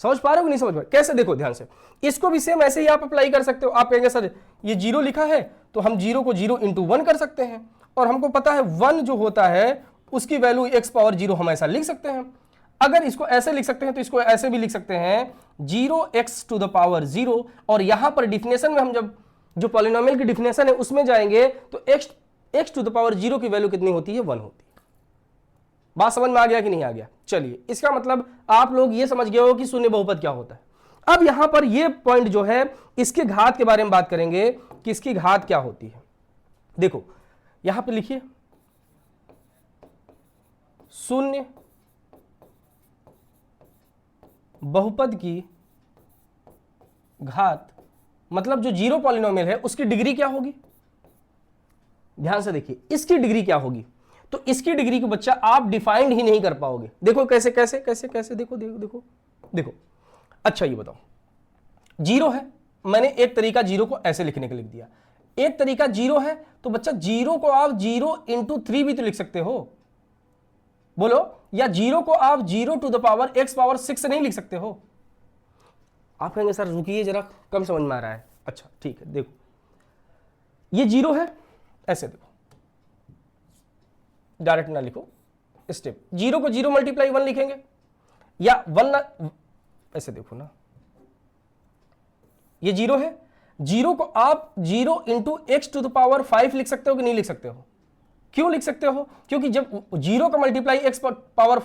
समझ पा रहे हो कि नहीं समझ पा रहे? कैसे? देखो ध्यान से, इसको भी सेम ऐसे ही आप अप्लाई कर सकते हो। आप कहेंगे सर ये जीरो लिखा है तो हम जीरो को 0 × 1 कर सकते हैं, और हमको पता है 1 जो होता है उसकी वैल्यू x⁻0 हम ऐसा लिख सकते हैं। अगर इसको ऐसे लिख सकते हैं तो इसको ऐसे भी लिख सकते हैं 0x⁻0, और यहां पर डिफिनेशन में हम जब जो पॉलिनोमियल की डिफिनेशन है उसमें जाएंगे तो x⁻0 की वैल्यू कितनी होती है? 1 होती है। बात समझ में आ गया कि नहीं आ गया? चलिए, इसका मतलब आप लोग ये समझ गए हो कि शून्य बहुपद क्या होता है। अब यहां पर ये पॉइंट जो है इसके घात के बारे में बात करेंगे कि इसकी घात क्या होती है। देखो यहां पे लिखिए शून्य बहुपद की घात, मतलब जो जीरो पॉलिनोमियल है उसकी डिग्री क्या होगी? ध्यान से देखिए, इसकी डिग्री क्या होगी? तो इसकी डिग्री को बच्चा आप डिफाइंड ही नहीं कर पाओगे। देखो कैसे कैसे कैसे कैसे, देखो देखो देखो देखो। अच्छा ये बताओ, जीरो है, मैंने एक तरीका जीरो को ऐसे लिखने का लिख दिया, एक तरीका जीरो है तो बच्चा जीरो को आप 0 × 3 भी तो लिख सकते हो, बोलो। या जीरो को आप 0 ⁻ x⁻6 नहीं लिख सकते हो। आप कहेंगे सर रुकिए जरा, कम समझ में आ रहा है। अच्छा ठीक है, देखो ये जीरो है, ऐसे देखो, डायरेक्ट ना लिखो, स्टेप। जीरो को 0 × 1 लिखेंगे, या 1 ना, ऐसे देखो ना, ये जीरो है, जीरो को आप 0 into x to the power 5 लिख सकते हो कि नहीं लिख सकते हो? क्यों लिख सकते हो? क्योंकि जब 0 का मल्टीप्लाई एक्स पावर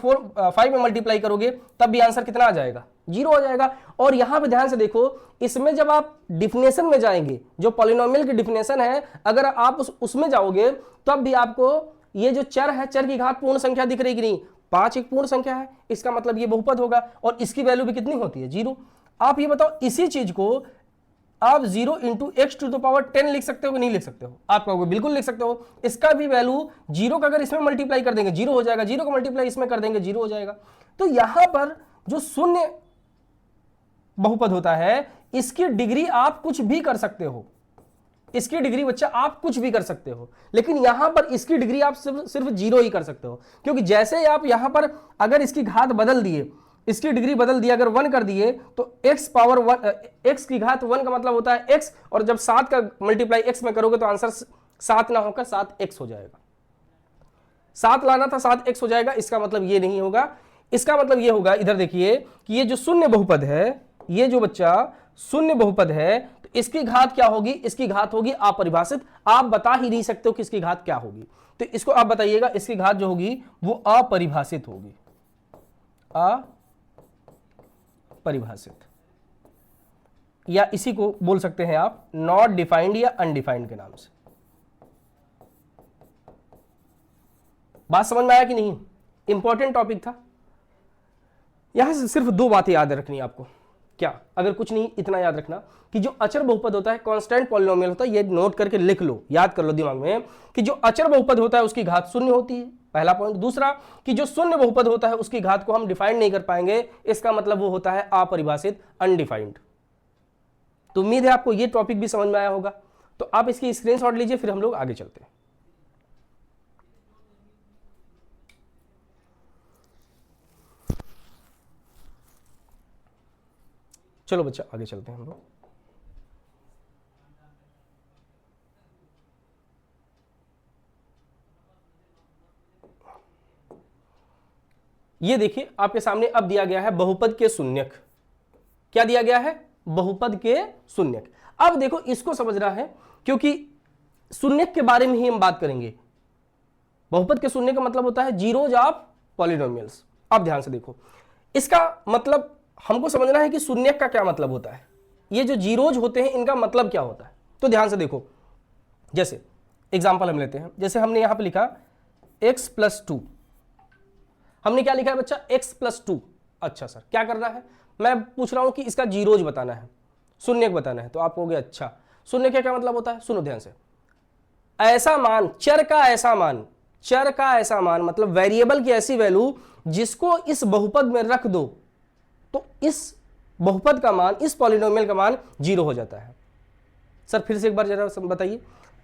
5 में मल्टीप्लाई करोगे तब भी आंसर कितना आ जाएगा? 0 हो जाएगा। और यहां पे ध्यान से देखो, इसमें जब आप डिफिनेशन में जाएंगे, जो पॉलिनोमियल की डिफिनेशन है, अगर आप उसमें जाओगे तब भी आपको ये जो चर है, चर की घात पूर्ण संख्या दिख रही कि नहीं? 5 एक पूर्ण संख्या है, इसका मतलब ये बहुपद होगा और इसकी वैल्यू भी कितनी होती है? 0। आप ये बताओ, इसी चीज को आप 0 into x to the power 10 लिख सकते हो कि नहीं लिख सकते हो? आप कहोगे बिल्कुल लिख सकते हो। इसका भी वैल्यू 0 का अगर इसमें मल्टीप्लाई कर देंगे 0 हो जाएगा, 0 का मल्टीप्लाई इसमें कर देंगे 0 हो जाएगा। तो यहां पर जो शून्य बहुपद होता है, इसकी डिग्री आप कुछ भी कर सकते हो। इसकी डिग्री बच्चा आप कुछ भी कर सकते हो, लेकिन यहां पर इसकी डिग्री आप सिर्फ 0 ही कर सकते हो। क्योंकि जैसे ही आप यहां पर अगर इसकी घात बदल दिए, इसकी डिग्री बदल दी, अगर 1 कर दिए तो x पावर 1, x की घात 1 का मतलब होता है x, और जब 7 का मल्टीप्लाई x में करोगे तो आंसर 7 ना होकर 7x हो जाएगा। 7 लाना था 7x हो जाएगा। इसका मतलब ये नहीं होगा, इसका मतलब ये होगा, इधर देखिए कि ये जो शून्य बहुपद है, ये जो बच्चा शून्य बहुपद है, तो इसकी घात क्या होगी? इसकी घात होगी अपरिभाषित। आप बता ही नहीं सकते हो कि इसकी घात क्या होगी, तो इसको आप बताइएगा, इसकी घात जो होगी वो अपरिभाषित होगी। परिभाषित, या इसी को बोल सकते हैं आप नॉट डिफाइंड या अनडिफाइंड के नाम से। बात समझ में आया कि नहीं? इंपॉर्टेंट टॉपिक था। यहां से सिर्फ 2 बातें याद रखनी है आपको। क्या? अगर कुछ नहीं, इतना याद रखना कि जो अचर बहुपद होता है, कांस्टेंट पॉलिनोमियल होता है, ये नोट करके लिख लो, याद कर लो दिमाग में कि जो अचर बहुपद होता है उसकी घात 0 होती है, पहला पॉइंट। दूसरा कि जो शून्य बहुपद होता है उसकी घात को हम डिफाइन नहीं कर पाएंगे, इसका मतलब वो होता है अपरिभाषित, अनडिफाइंड। तो उम्मीद है आपको ये टॉपिक भी समझ में आया होगा। तो आप इसकी स्क्रीनशॉट लीजिए, फिर हम लोग आगे चलते हैं। चलो बच्चा आगे चलते हैं हम लोग। ये देखिए आपके सामने अब दिया गया है बहुपद के शून्यक। क्या दिया गया है? बहुपद के शून्यक। अब देखो इसको समझना है, क्योंकि शून्यक के बारे में ही हम बात करेंगे। बहुपद के शून्य का मतलब होता है जीरोज ऑफ पॉलिनोमियल्स। अब ध्यान से देखो, इसका मतलब हमको समझना है कि शून्यक का क्या मतलब होता है। ये जो जीरोज होते हैं इनका मतलब क्या होता है, तो ध्यान से देखो। जैसे एग्जांपल हम लेते हैं, जैसे हमने यहां पे लिखा x + 2। हमने क्या लिखा है बच्चा? x + 2। अच्छा सर क्या करना है? मैं पूछ रहा हूं कि इसका जीरोज बताना है, शून्यक बताना है। तो आप कहोगे अच्छा शून्य का क्या मतलब होता है? सुनो ध्यान से। ऐसा मान, चर का ऐसा मान, चर का ऐसा मान मतलब वेरिएबल की ऐसी वैल्यू जिसको इस बहुपद में रख दो तो इस बहुपद का मान, इस पॉलिनोमियल का मान 0 हो जाता है। सर फिर से एक बार जरा बताइए।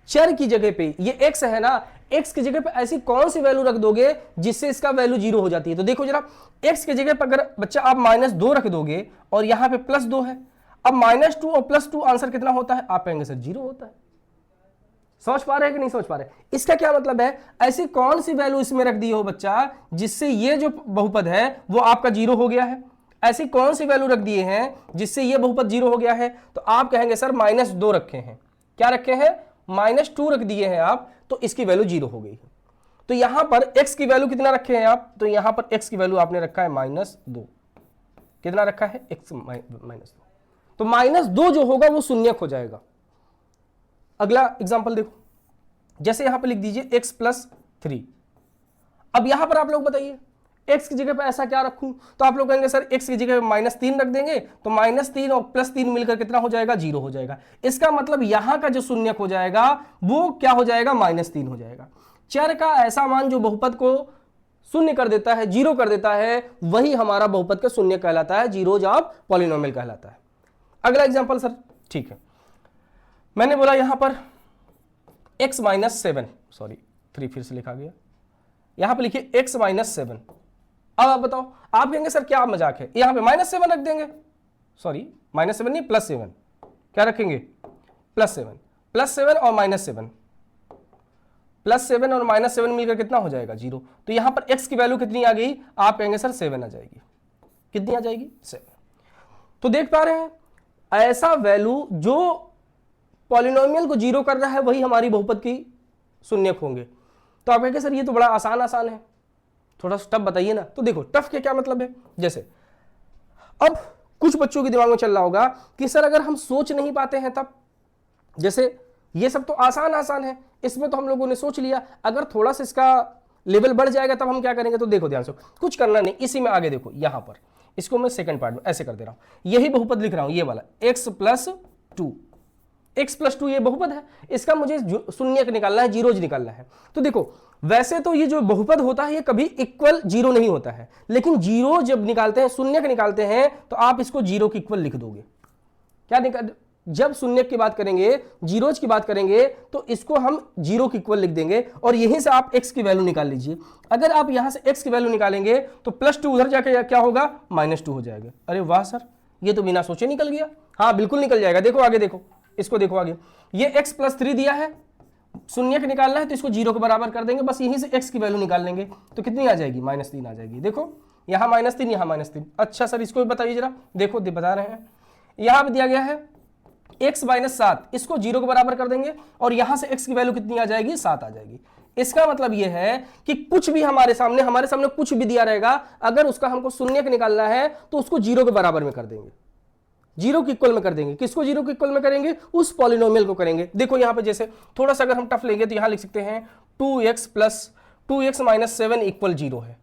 चर की जगह पे ये x है ना, x की जगह पे ऐसी कौन सी वैल्यू रख दोगे जिससे इसका वैल्यू 0 हो जाती है? तो देखो जरा, x की जगह पे अगर बच्चा आप -2 रख दोगे और यहां पे +2 है, अब -2 और +2 आंसर कितना होता है? आप कहेंगे सर 0 होता है। समझ पा रहे हैं कि नहीं समझ पा रहे? इसका क्या मतलब है? ऐसी कौन सी वैल्यू इसमें रख दी हो बच्चा जिससे ये जो बहुपद है वो आपका 0 हो गया है? ऐसी कौन सी वैल्यू रख दिए हैं जिससे ये बहुपद 0 हो गया है? तो आप कहेंगे सर -2 रखे हैं। क्या रखे हैं? -2 रख दिए हैं आप, तो इसकी वैल्यू 0 हो गई है। तो यहां पर x की वैल्यू कितना रखे हैं आप? तो यहां पर x की वैल्यू आपने रखा है -2। कितना रखा है? x -2। तो -2 जो होगा वो शून्यक हो जाएगा। अगला एग्जांपल देखो, जैसे यहां पर लिख दीजिए x + 3। अब यहां पर आप लोग बताइए x की जगह पे ऐसा क्या रखूं? तो आप लोग कहेंगे सर x की जगह पे -3 रख देंगे, तो -3 और +3 मिलकर कितना हो जाएगा? 0 हो जाएगा। इसका मतलब यहां का जो शून्यक हो जाएगा वो क्या हो जाएगा? -3 हो जाएगा। चर का ऐसा मान जो बहुपद को शून्य कर देता है, 0 कर देता है, वही हमारा बहुपद का शून्य कहलाता है, जीरोज ऑफ पॉलिनोमियल कहलाता है। अगला एग्जाम्पल सर, ठीक है, मैंने बोला यहां पर x -7, सॉरी 3 फिर से लिखा गया, यहां पर लिखिए x -7। अब आप बताओ, आप कहेंगे सर क्या मजाक है, यहां पे -7 रख देंगे, सॉरी -7 नहीं +7, क्या रखेंगे? +7 और -7, +7 और -7 मिलकर कितना हो जाएगा? 0। तो यहां पर x की वैल्यू कितनी आ गई? आप कहेंगे सर 7 आ जाएगी। कितनी आ जाएगी? 7। तो देख पा रहे हैं, ऐसा वैल्यू जो पॉलिनोमियल को जीरो कर रहा है वही हमारी बहुपद की शून्यक होंगे। तो आप कहेंगे सर ये तो बड़ा आसान आसान है, थोड़ा सा टफ बताइए ना। तो देखो टफ के क्या मतलब है, जैसे अब कुछ बच्चों के दिमाग में चल रहा होगा कि सर अगर हम सोच नहीं पाते हैं तब, जैसे ये सब तो आसान आसान है, इसमें तो हम लोगों ने सोच लिया, अगर थोड़ा सा इसका लेवल बढ़ जाएगा तब हम क्या करेंगे। तो देखो ध्यान से, कुछ करना नहीं, इसी में आगे देखो, यहां पर इसको मैं सेकंड पार्ट में ऐसे कर दे रहा हूं, यही बहुपद लिख रहा हूं, ये वाला x+2, x+2 ये बहुपद है, इसका मुझे शून्यक निकालना है, जीरोज निकालना है। तो देखो वैसे तो ये जो बहुपद होता है ये कभी इक्वल जीरो नहीं होता है, लेकिन जीरो जब निकालते हैं, शून्यक निकालते हैं, तो आप इसको जीरो के इक्वल लिख दोगे। क्या निकाल, जब शून्यक की बात करेंगे, जीरोज की बात करेंगे, तो इसको हम जीरो के इक्वल लिख देंगे और यहीं से आप x की वैल्यू निकाल लीजिए। अगर आप यहां से x की वैल्यू निकालेंगे तो +2 उधर जाके क्या होगा, -2 हो जाएगा। अरे वाह सर, ये तो बिना सोचे निकल गया। हाँ बिल्कुल निकल जाएगा, देखो आगे देखो, इसको देखो आगे, ये x+3 दिया है, शून्यक निकालना है तो इसको जीरो के बराबर कर देंगे, बस यहीं से x की वैल्यू निकाल लेंगे, तो कितनी आ जाएगी, -3 आ जाएगी। देखो यहां -3, यहां -3। अच्छा सर इसको भी बताइए जरा, देखो बता रहे हैं, यहां पे दिया गया है x-7, इसको जीरो के बराबर कर देंगे और यहां से x की वैल्यू कितनी आ जाएगी, 7 आ जाएगी। इसका मतलब यह है कि कुछ भी हमारे सामने कुछ भी दिया रहेगा, अगर उसका हमको शून्यक निकालना है तो उसको जीरो के बराबर में कर देंगे, जीरो के इक्वल में कर देंगे। किसको जीरो के इक्वल में करेंगे, उस पॉलिनोमियल को करेंगे। देखो यहां पे जैसे थोड़ा सा अगर हम टफ लेंगे तो यहां लिख सकते हैं 2x + 7 = 0 है।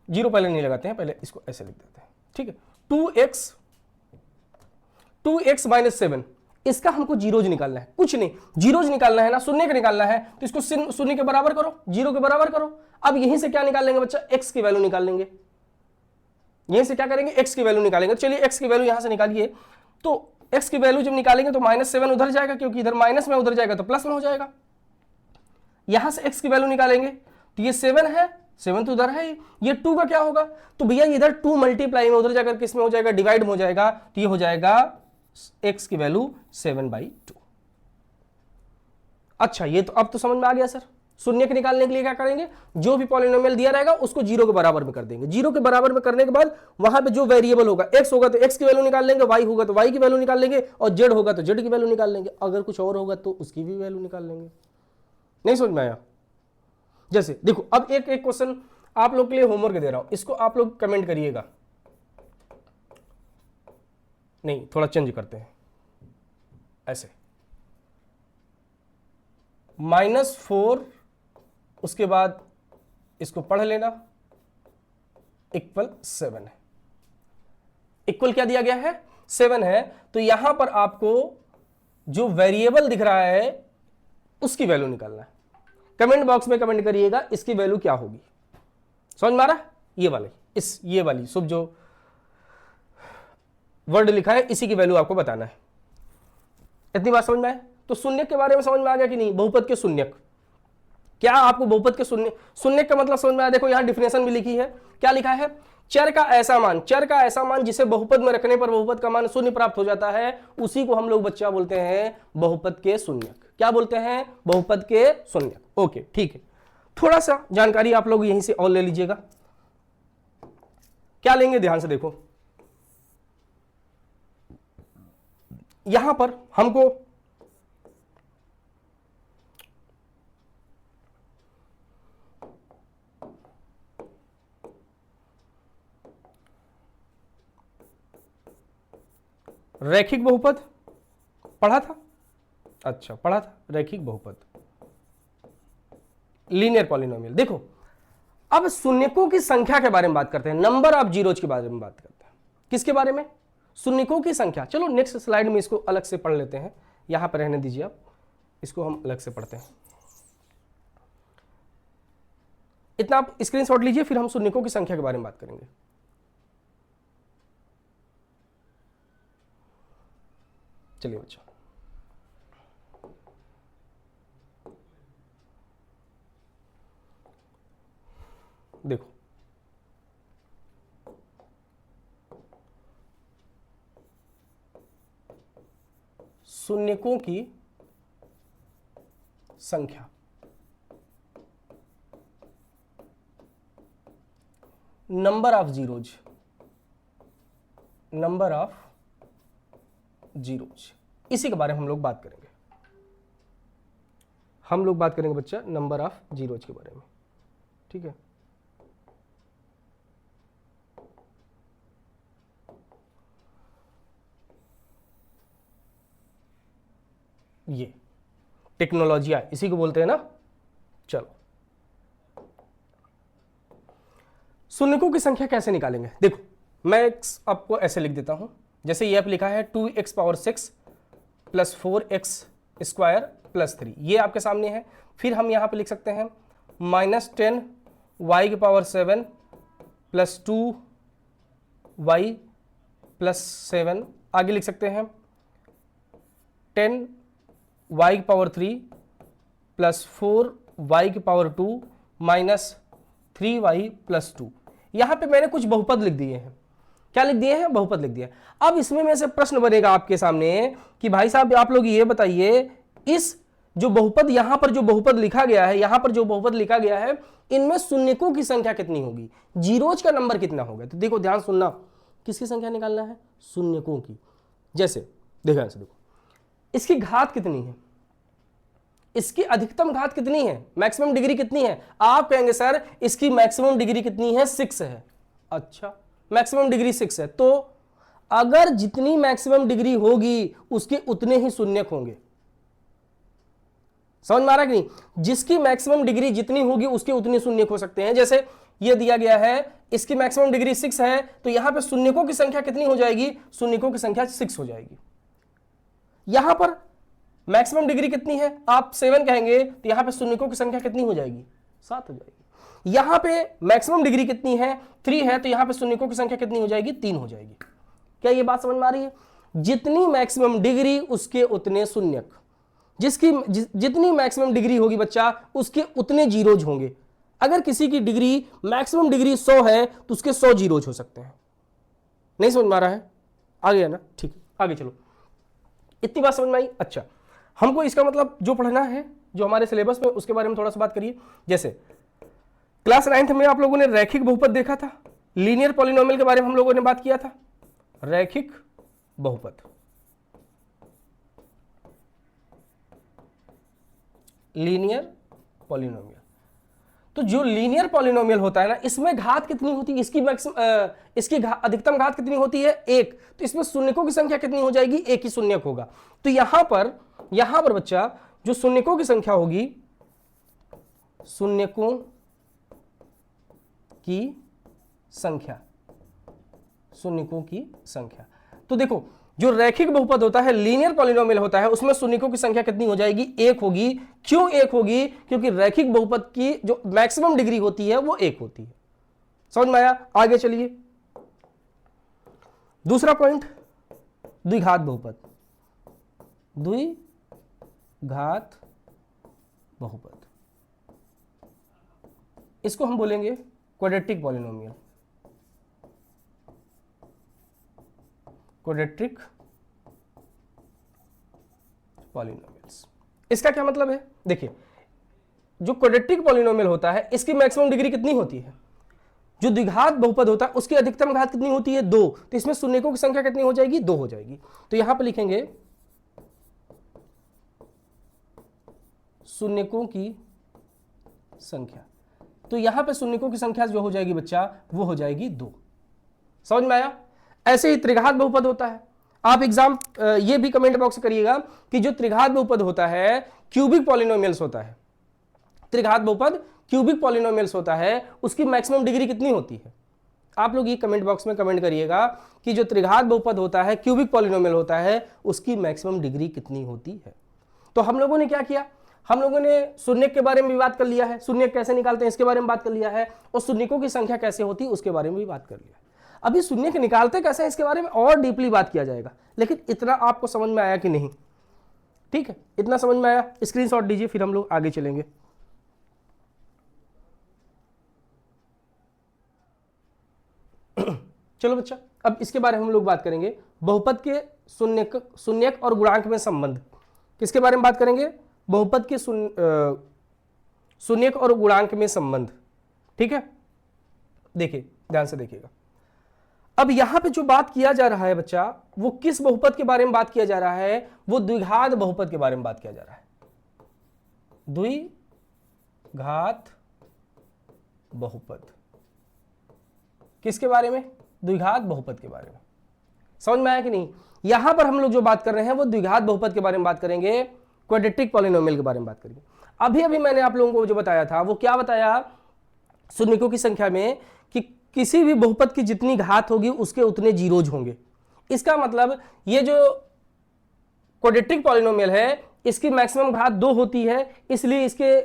जीरो पहले नहीं लगाते हैं, पहले इसको ऐसे लिख देते हैं, ठीक है। 2x - 7, इसका हमको जीरोज निकालना है, कुछ नहीं, जीरोज निकालना है ना, शून्य का निकालना है, तो इसको शून्य के बराबर करो, जीरो के बराबर करो। अब यहीं से क्या निकाल लेंगे बच्चा, x की वैल्यू निकाल लेंगे। यहीं से क्या करेंगे, x की वैल्यू निकालेंगे। चलिए x की वैल्यू यहां से निकालिए, तो x की वैल्यू जब निकालेंगे तो -7 उधर जाएगा, क्योंकि इधर माइनस में उधर जाएगा तो प्लस में हो जाएगा। यहां से x की वैल्यू निकालेंगे तो ये 7 है, 7 तो उधर है, ये 2 का क्या होगा, तो भैया इधर 2 मल्टीप्लाई में उधर जाकर किस में हो जाएगा, डिवाइड में हो जाएगा, तो ये हो जाएगा x की वैल्यू 7/2। अच्छा ये तो अब तो समझ में आ गया सर। शून्य के निकालने के लिए क्या करेंगे, जो भी पॉलिनोमियल दिया रहेगा उसको जीरो के बराबर में कर देंगे। जीरो के बराबर में करने के बाद वहां पे जो वेरिएबल होगा, x होगा तो x की वैल्यू निकाल लेंगे, y होगा तो y की वैल्यू निकाल लेंगे, और z होगा तो z की वैल्यू निकाल लेंगे, अगर कुछ और होगा तो उसकी भी वैल्यू निकाल लेंगे। नहीं समझ में आया। जैसे देखो अब एक एक क्वेश्चन आप लोग के लिए होमवर्क दे रहा हूं, इसको आप लोग कमेंट करिएगा। नहीं थोड़ा चेंज करते हैं, ऐसे -4 उसके बाद इसको पढ़ लेना, =7 है। इक्वल क्या दिया गया है, 7 है, तो यहां पर आपको जो वेरिएबल दिख रहा है उसकी वैल्यू निकालना है। कमेंट बॉक्स में कमेंट करिएगा इसकी वैल्यू क्या होगी। समझ में आ रहा है, ये वाली, ये वाली सब जो वर्ड लिखा है इसी की वैल्यू आपको बताना है। इतनी बात समझ में आए, तो शून्यक के बारे में समझ में आ गया कि नहीं, बहुपद के शून्यक। क्या आपको बहुपद के शून्यक का मतलब समझ में आया। देखो यहां डिफिनेशन भी लिखी है, क्या लिखा है, चर का ऐसा मान जिसे बहुपद में रखने पर बहुपद का मान शून्य प्राप्त हो जाता है, उसी को हम लोग बच्चा बोलते हैं बहुपद के शून्यक। क्या बोलते हैं, बहुपद के शून्यक। ओके ठीक है, थोड़ा सा जानकारी आप लोग यहीं से और ले लीजिएगा। क्या लेंगे, ध्यान से देखो, यहां पर हमको रैखिक बहुपद पढ़ा था, अच्छा पढ़ा था, रैखिक बहुपद, लीनियर पॉलिनोमियल। देखो अब शून्यकों की संख्या के बारे में बात करते हैं, नंबर ऑफ जीरोज के बारे में बात करते हैं। किसके बारे में, शून्यकों की संख्या। चलो नेक्स्ट स्लाइड में इसको अलग से पढ़ लेते हैं, यहां पर रहने दीजिए आप, इसको हम अलग से पढ़ते हैं। इतना आप स्क्रीनशॉट लीजिए, फिर हम शून्यकों की संख्या के बारे में बात करेंगे। चलिए बच्चों, देखो शून्यकों की संख्या, नंबर ऑफ जीरोज, इसी के बारे में हम लोग बात करेंगे। हम लोग बात करेंगे बच्चा नंबर ऑफ जीरोज के बारे में, ठीक है। ये टेक्नोलॉजिया इसी को बोलते हैं ना। चलो, शून्यकों की संख्या कैसे निकालेंगे? देखो, मैं आपको ऐसे लिख देता हूं, जैसे ये आप लिखा है 2x power 6 plus 4x square plus 3, ये आपके सामने है। फिर हम यहां पे लिख सकते हैं -10 y की पावर 7 प्लस 2y प्लस 7। आगे लिख सकते हैं 10 y की पावर 3 प्लस 4y की पावर 2 माइनस 3y प्लस 2। यहां पे मैंने कुछ बहुपद लिख दिए हैं। क्या लिख दिए हैं? बहुपद लिख दिया। अब इसमें में से प्रश्न बनेगा आपके सामने कि भाई साहब आप लोग ये बताइए, इस जो बहुपद यहां पर जो बहुपद लिखा गया है, यहां पर जो बहुपद लिखा गया है, इनमें शून्यकों की संख्या कितनी होगी, जीरोज का नंबर कितना होगा? तो देखो, ध्यान सुनना, किसकी संख्या निकालना है? शून्यकों की। जैसे देखो, ऐसे देखो, इसकी घात कितनी है, इसकी अधिकतम घात कितनी है, मैक्सिमम डिग्री कितनी है? आप कहेंगे सर इसकी मैक्सिमम डिग्री कितनी है? 6 है। अच्छा, मैक्सिमम डिग्री 6 है, तो अगर जितनी मैक्सिमम डिग्री होगी उसके उतने ही शून्यक होंगे। समझ में आ रहा है कि नहीं? जिसकी मैक्सिमम डिग्री जितनी होगी उसके उतने शून्यक हो सकते हैं। जैसे ये दिया गया है, इसकी मैक्सिमम डिग्री 6 है, तो यहां पे शून्यकों की संख्या कितनी हो जाएगी? शून्यकों की संख्या 6 हो जाएगी। यहां पर मैक्सिमम डिग्री कितनी है? आप 7 कहेंगे, तो यहां पे शून्यकों की संख्या कितनी हो जाएगी? 7 हो जाएगी। यहां पे मैक्सिमम डिग्री कितनी है? 3 है, तो यहां पे शून्यकों की संख्या कितनी हो जाएगी? 3 हो जाएगी। क्या ये बात समझ में आ रही है? जितनी मैक्सिमम डिग्री उसके उतने शून्यक, जितनी मैक्सिमम डिग्री होगी बच्चा उसके उतने जीरोज होंगे। अगर किसी की डिग्री मैक्सिमम डिग्री 100 है तो उसके 100 जीरोज हो सकते हैं। नहीं समझ में आ रहा है? आ गया ना? ठीक है, आगे चलो। इतनी बात समझ में आई? अच्छा, हमको इसका मतलब जो पढ़ना है, जो हमारे सिलेबस में, उसके बारे में थोड़ा सा बात करिए। जैसे क्लास 9th में आप लोगों ने रैखिक बहुपद देखा था, लीनियर पॉलिनोमियल के बारे में हम लोगों ने बात किया था। रैखिक बहुपद, लीनियर पॉलिनोमियल। तो जो लीनियर पॉलिनोमियल होता है ना, इसमें घात कितनी होती है? इसकी अधिकतम घात कितनी होती है? 1। तो इसमें शून्यकों की संख्या कितनी हो जाएगी? 1 ही शून्यक होगा। तो यहां पर बच्चा जो शून्यकों की संख्या होगी, शून्यकों की संख्या, शून्यकों की संख्या। तो देखो, जो रैखिक बहुपद होता है, लीनियर पॉलिनोमियल होता है, उसमें शून्यकों की संख्या कितनी हो जाएगी? 1 होगी। क्यों 1 होगी? क्योंकि रैखिक बहुपद की जो मैक्सिमम डिग्री होती है वो 1 होती है। समझ में आया? आगे चलिए, दूसरा पॉइंट, द्विघात बहुपद। द्विघात बहुपद, इसको हम बोलेंगे क्वाड्रेटिक पॉलिनोमियल। क्वाड्रेटिक पॉलिनोमियल्स, इसका क्या मतलब है? देखिए, जो क्वाड्रेटिक पॉलिनोमियल होता है, इसकी मैक्सिमम डिग्री कितनी होती है? जो द्विघात बहुपद होता है उसकी अधिकतम घात कितनी होती है? 2। तो इसमें शून्यकों की संख्या कितनी हो जाएगी? 2 हो जाएगी। तो यहां पर लिखेंगे शून्यकों की संख्या। तो यहां पे शून्यकों की संख्या जो हो जाएगी बच्चा, वो हो जाएगी 2। समझ में आया? ऐसे ही त्रिघात बहुपद होता है। आप एग्जाम ये भी कमेंट बॉक्स में करिएगा कि जो त्रिघात बहुपद होता है, क्यूबिक पॉलिनोमियल्स होता है, त्रिघात बहुपद क्यूबिक पॉलिनोमियल्स होता है, उसकी मैक्सिमम डिग्री कितनी होती है? आप लोग ये कमेंट बॉक्स में कमेंट करिएगा कि जो त्रिघात बहुपद होता है, क्यूबिक पॉलिनोमियल होता है, उसकी मैक्सिमम डिग्री कितनी होती है। तो हम लोगों ने क्या किया? हम लोगों ने शून्यक के बारे में भी बात कर लिया है, शून्यक कैसे निकालते हैं इसके बारे में बात कर लिया है, और शून्यकों की संख्या कैसे होती है उसके बारे में भी बात कर लिया है। अभी शून्यक निकालते कैसे हैं इसके बारे में और डीपली बात किया जाएगा, लेकिन इतना आपको समझ में आया कि नहीं? ठीक है, इतना समझ में आया? स्क्रीनशॉट दीजिए, फिर हम लोग आगे चलेंगे। चलो बच्चा, अब इसके बारे में हम लोग बात करेंगे, बहुपद के शून्यक और गुणांक में संबंध। किसके बारे में बात करेंगे? बहुपद के शून्यक और गुणांक में संबंध। ठीक है, देखिए, ध्यान से देखिएगा। अब यहां पे जो बात किया जा रहा है बच्चा, वो किस बहुपद के बारे में बात किया जा रहा है? वो द्विघात बहुपद के बारे में बात किया जा रहा है। द्विघात बहुपद किसके बारे में? द्विघात बहुपद के बारे में। समझ में आया कि नहीं? यहां पर हम लोग जो बात कर रहे हैं वो द्विघात बहुपद के बारे में बात करेंगे, क्वाड्रेटिक पॉलिनोमियल के बारे में बात करेंगे। अभी अभी मैंने आप लोगों को जो बताया था वो क्या बताया? शून्यकों की संख्या में कि किसी भी बहुपद की जितनी घात होगी उसके उतने जीरोज होंगे। इसका मतलब ये जो क्वाड्रेटिक पॉलिनोमियल है इसकी मैक्सिमम घात 2 होती है, इसलिए इसके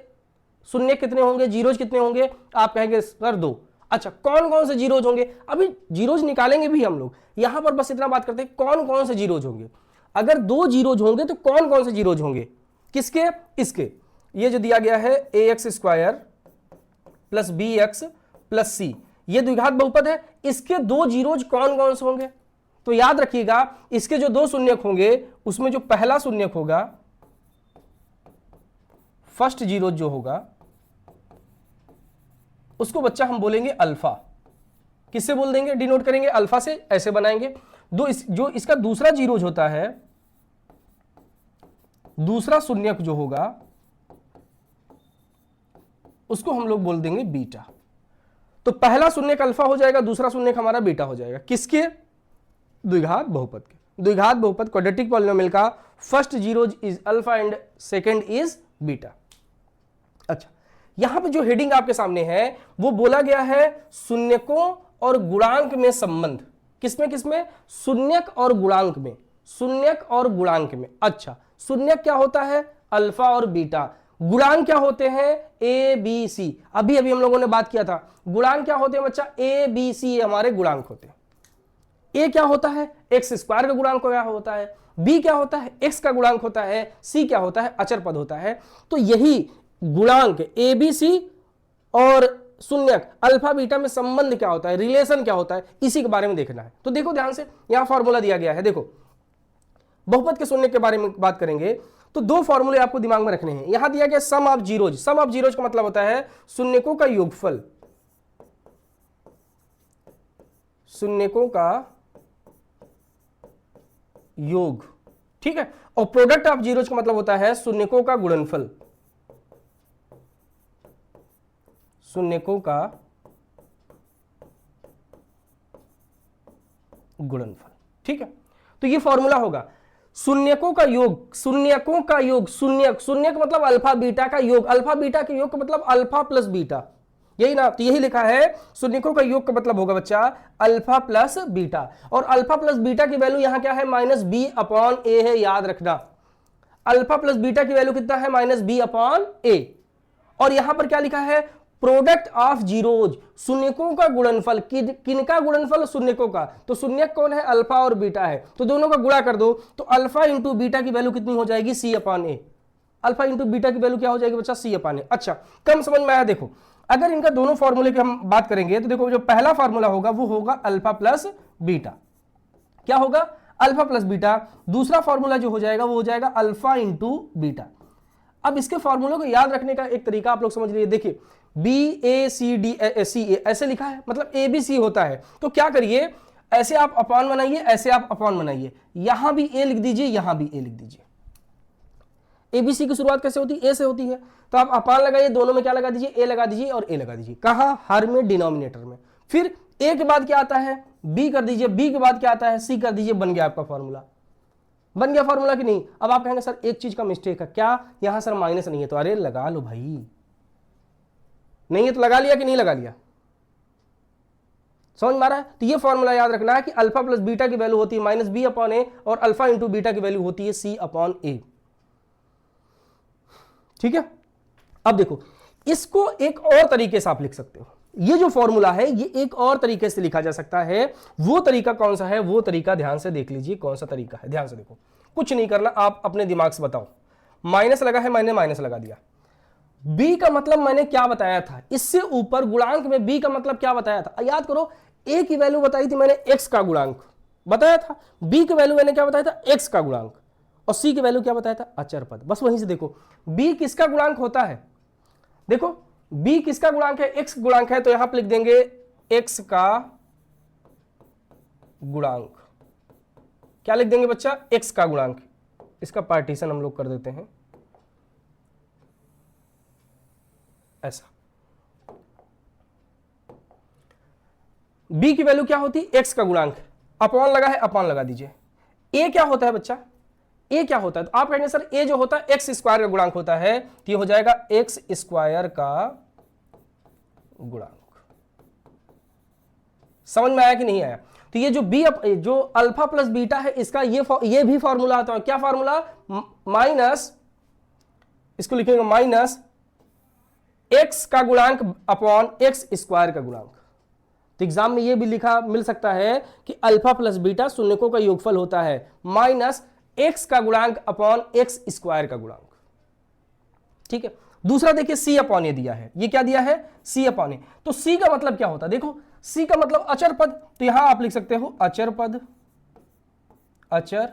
शून्य कितने होंगे, जीरोज कितने होंगे? आप कहेंगे सर 2। अच्छा, कौन कौन से जीरोज होंगे? अभी जीरोज निकालेंगे भी हम लोग, यहां पर बस इतना बात करते हैं कौन कौन से जीरोज होंगे। अगर 2 जीरोज होंगे तो कौन कौन से जीरोज होंगे? किसके? इसके। ये जो दिया गया है ax² plus bx plus c, ये द्विघात बहुपद है। इसके 2 जीरोज कौन कौन से होंगे? तो याद रखिएगा, इसके जो 2 शून्यक होंगे उसमें जो पहला शून्यक होगा, फर्स्ट जीरो जो होगा, उसको बच्चा हम बोलेंगे अल्फा। किससे बोल देंगे? डिनोट करेंगे अल्फा से, ऐसे बनाएंगे। जो इसका दूसरा जीरोज होता है, दूसरा शून्यक जो होगा उसको हम लोग बोल देंगे बीटा। तो पहला शून्यक अल्फा हो जाएगा, दूसरा शून्यक हमारा बीटा हो जाएगा। किसके? द्विघात बहुपद के। द्विघात बहुपद क्वाड्रेटिक पॉलिनोमियल का first zeros is alpha and second is beta. अच्छा, यहां पे जो हेडिंग आपके सामने है वो बोला गया है शून्यकों और गुणांक में संबंध। किसमें किसमें? शून्यक और गुणांक में। शून्यक और गुणांक में। अच्छा, शून्यक क्या होता है? अल्फा और बीटा। गुणांक क्या होते हैं? A B C. अभी अभी हम लोगों ने बात किया था, गुणांक क्या होते हैं बच्चा? ए बी सी हमारे गुणांक होते हैं। ए क्या होता है? x² का गुणांक क्या होता है, b क्या होता है? x का गुणांक होता है, c क्या होता है? अचर पद होता है। तो यही गुणांक ए बी सी और शून्यक अल्फा बीटा में संबंध क्या होता है, रिलेशन क्या होता है, इसी के बारे में देखना है। तो देखो ध्यान से, यहां फॉर्मूला दिया गया है। देखो, बहुपद के शून्यक के बारे में बात करेंगे तो 2 फॉर्मूले आपको दिमाग में रखने हैं। यहां दिया गया sum of zeros. Sum of zeros का मतलब होता है शून्यकों का योगफल। शून्यकों का योग, ठीक है। और प्रोडक्ट ऑफ जीरोज का मतलब होता है शून्यकों का गुणनफल। शून्यकों का गुणनफल, ठीक है। तो ये फॉर्मूला होगा शून्यकों का योग। शून्यकों का योग, शून्यक, शून्यक मतलब अल्फा बीटा का योग। अल्फा बीटा के योग का मतलब अल्फा प्लस बीटा, यही ना? तो यही लिखा है, शून्यकों का योग का मतलब होगा बच्चा अल्फा प्लस बीटा। और अल्फा प्लस बीटा की वैल्यू यहां क्या है? -b/a है, याद रखना। अल्फा प्लस बीटा की वैल्यू कितना है? -b/a। और यहां पर क्या लिखा है? प्रोडक्ट ऑफ जीरोज, शून्यकों का गुणनफल। किनका गुणनफल? शून्यकों का। तो शून्यक कौन है? अल्फा और बीटा है। तो दोनों का गुणा कर दो तो अल्फा इंटू बीटा की वैल्यू कितनी हो जाएगी? c/a। अल्फा इंटू बीटा की वैल्यू क्या हो जाएगी बच्चा? c/a। अच्छा, कम समझ में आया? देखो, अगर इनका दोनों फॉर्मूले की हम बात करेंगे तो देखो, जो पहला फॉर्मूला होगा वो होगा अल्फा प्लस बीटा। क्या होगा? Alpha plus beta. दूसरा फॉर्मूला जो हो जाएगा वो हो जाएगा अल्फा इंटू बीटा। अब इसके फॉर्मूले को याद रखने का एक तरीका आप लोग समझ लीजिए। देखिए, BACD ऐसे लिखा है, मतलब ABC होता है। तो क्या करिए, ऐसे आप अपॉन बनाइए, ऐसे आप अपॉन बनाइए। यहां भी A लिख दीजिए, यहां भी A लिख दीजिए। ABC की शुरुआत कैसे होती है? A से होती है। तो आप अपान लगाइए, दोनों में क्या लगा दीजिए? A लगा दीजिए और A लगा दीजिए। कहां? हर में, डिनोमिनेटर में। फिर A के बाद क्या आता है? B कर दीजिए। B के बाद क्या आता है? C कर दीजिए। बन गया आपका फॉर्मूला। बन गया फॉर्मूला कि नहीं? अब आप कहेंगे सर एक चीज का मिस्टेक है। क्या? यहां सर माइनस नहीं है। तो अरे लगा लो भाई, नहीं है तो लगा लिया कि नहीं लगा लिया? समझ में आ रहा है? तो ये फॉर्मूला याद रखना है कि अल्फा प्लस बीटा की वैल्यू होती है -b/a और अल्फा इंटू बीटा की वैल्यू होती है c/a। ठीक है। अब देखो, इसको एक और तरीके से आप लिख सकते हो। ये जो फॉर्मूला है ये एक और तरीके से लिखा जा सकता है। वो तरीका कौन सा है? वो तरीका ध्यान से देख लीजिए कौन सा तरीका है। ध्यान से देखो, कुछ नहीं करना, आप अपने दिमाग से बताओ। माइनस लगा है, मैंने माइनस लगा दिया। b का मतलब मैंने क्या बताया था? इससे ऊपर गुणांक में b का मतलब क्या बताया था? याद करो, a की वैल्यू बताई थी मैंने x का गुणांक बताया था, b की वैल्यू मैंने क्या बताया था? x का गुणांक, और c की वैल्यू क्या बताया था? अचर पद। बस वहीं से देखो b किसका गुणांक होता है। देखो b किसका गुणांक है? x गुणांक है। तो यहां पर लिख देंगे x का गुणांक, क्या लिख देंगे बच्चा, x का गुणांक। इसका पार्टीशन हम लोग कर देते हैं ऐसा। b की वैल्यू क्या होती है, x का गुणांक, अपॉन लगा है, अपॉन लगा दीजिए। a क्या होता है बच्चा, a क्या होता है, तो आप कहेंगे सर a जो होता है एक्स स्क्वायर का गुणांक होता है, तो ये हो जाएगा एक्स स्क्वायर का गुणांक। समझ में आया कि नहीं आया? तो ये जो b जो अल्फा प्लस बीटा है, इसका ये भी फॉर्मूला आता है, क्या फॉर्मूला, माइनस, इसको लिखेंगे माइनस x का गुणांक अपॉन एक्स स्क्वायर का गुणांक। तो एग्जाम में ये भी लिखा मिल सकता है कि अल्फा प्लस बीटा शून्यकों का योगफल होता है, माइनस x का गुणांक अपॉन एक्स स्क्वायर का गुणांक। ठीक है, दूसरा देखिए c अपॉन ए दिया है, ये क्या दिया है, c अपॉन ए। तो c का मतलब क्या होता है, देखो c का मतलब अचर पद, तो यहां आप लिख सकते हो अचर पद, अचर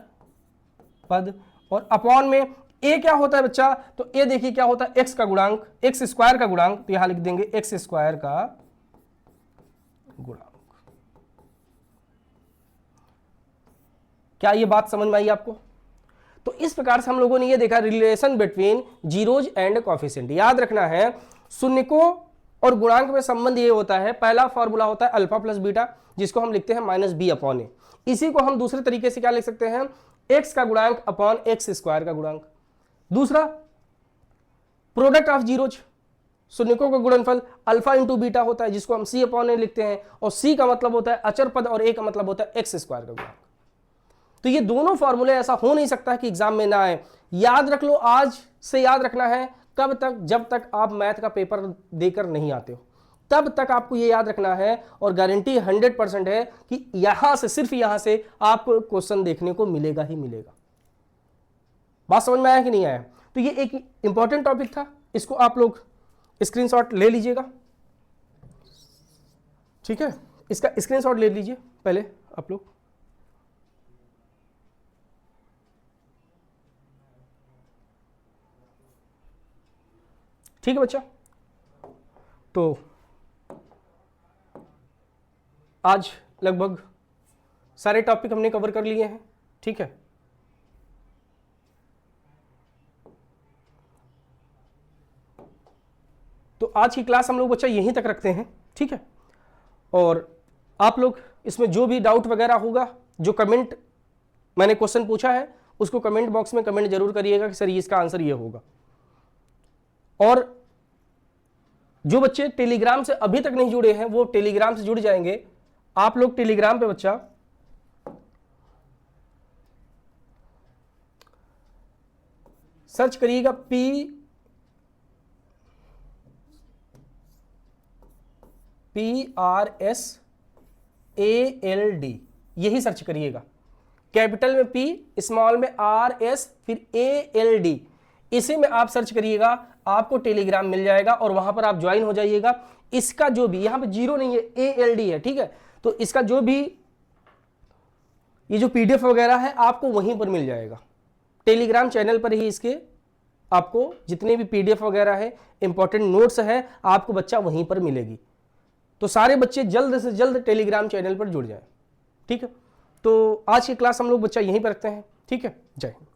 पद, और अपॉन में a क्या होता है बच्चा, तो a देखिए क्या होता है, x का गुणांक, एक्स स्क्वायर का गुणांक, तो यहां लिख देंगे एक्स स्क्वायर का गुणांक। क्या ये बात समझ में आई आपको? तो इस प्रकार से हम लोगों ने ये देखा relation between zeros and coefficient. याद रखना है शून्यकों और गुणांक में संबंध ये होता है, पहला फॉर्मूला होता है अल्फा प्लस बीटा, जिसको हम लिखते हैं माइनस बी अपॉन ए। इसी को हम दूसरे तरीके से क्या लिख सकते हैं, एक्स का गुणांक अपॉन एक्स स्क्वायर का गुणांक। दूसरा प्रोडक्ट ऑफ जीरोज, शून्यकों का गुणनफल अल्फा इंटू बीटा होता है, जिसको हम सी अपॉन ए लिखते हैं, और सी का मतलब होता है अचर पद और ए का मतलब होता है एक्स स्क्वायर का गुणांक। तो ये दोनों फॉर्मूले, ऐसा हो नहीं सकता है कि एग्जाम में ना आए। याद रख लो, आज से याद रखना है, कब तक, जब तक आप मैथ का पेपर देकर नहीं आते हो, तब तक आपको ये याद रखना है, और गारंटी 100% है कि यहां से, सिर्फ यहां से आपको क्वेश्चन देखने को मिलेगा ही मिलेगा। बात समझ में आया कि नहीं आया? तो ये एक इंपॉर्टेंट टॉपिक था, इसको आप लोग स्क्रीनशॉट ले लीजिएगा। ठीक है, इसका स्क्रीनशॉट ले लीजिए पहले आप लोग। ठीक है बच्चा, तो आज लगभग सारे टॉपिक हमने कवर कर लिए हैं। ठीक है, तो आज की क्लास हम लोग बच्चा यहीं तक रखते हैं। ठीक है, और आप लोग इसमें जो भी डाउट वगैरह होगा, जो कमेंट मैंने क्वेश्चन पूछा है, उसको कमेंट बॉक्स में कमेंट जरूर करिएगा कि सर ये इसका आंसर ये होगा। और जो बच्चे टेलीग्राम से अभी तक नहीं जुड़े हैं, वो टेलीग्राम से जुड़ जाएंगे। आप लोग टेलीग्राम पे बच्चा सर्च करिएगा PRSALD, यही सर्च करिएगा, कैपिटल में P, स्मॉल में RS, फिर ALD, इसी में आप सर्च करिएगा, आपको टेलीग्राम मिल जाएगा और वहां पर आप ज्वाइन हो जाइएगा। इसका जो भी, यहां पे जीरो नहीं है, ALD है। ठीक है, तो इसका जो भी ये जो PDF वगैरह है आपको वहीं पर मिल जाएगा, टेलीग्राम चैनल पर ही इसके आपको जितने भी PDF वगैरह है, इंपॉर्टेंट नोट्स है, आपको बच्चा वहीं पर मिलेगी। तो सारे बच्चे जल्द से जल्द टेलीग्राम चैनल पर जुड़ जाएं। ठीक है, तो आज की क्लास हम लोग बच्चा यहीं पर रखते हैं। ठीक है, जय हिंद।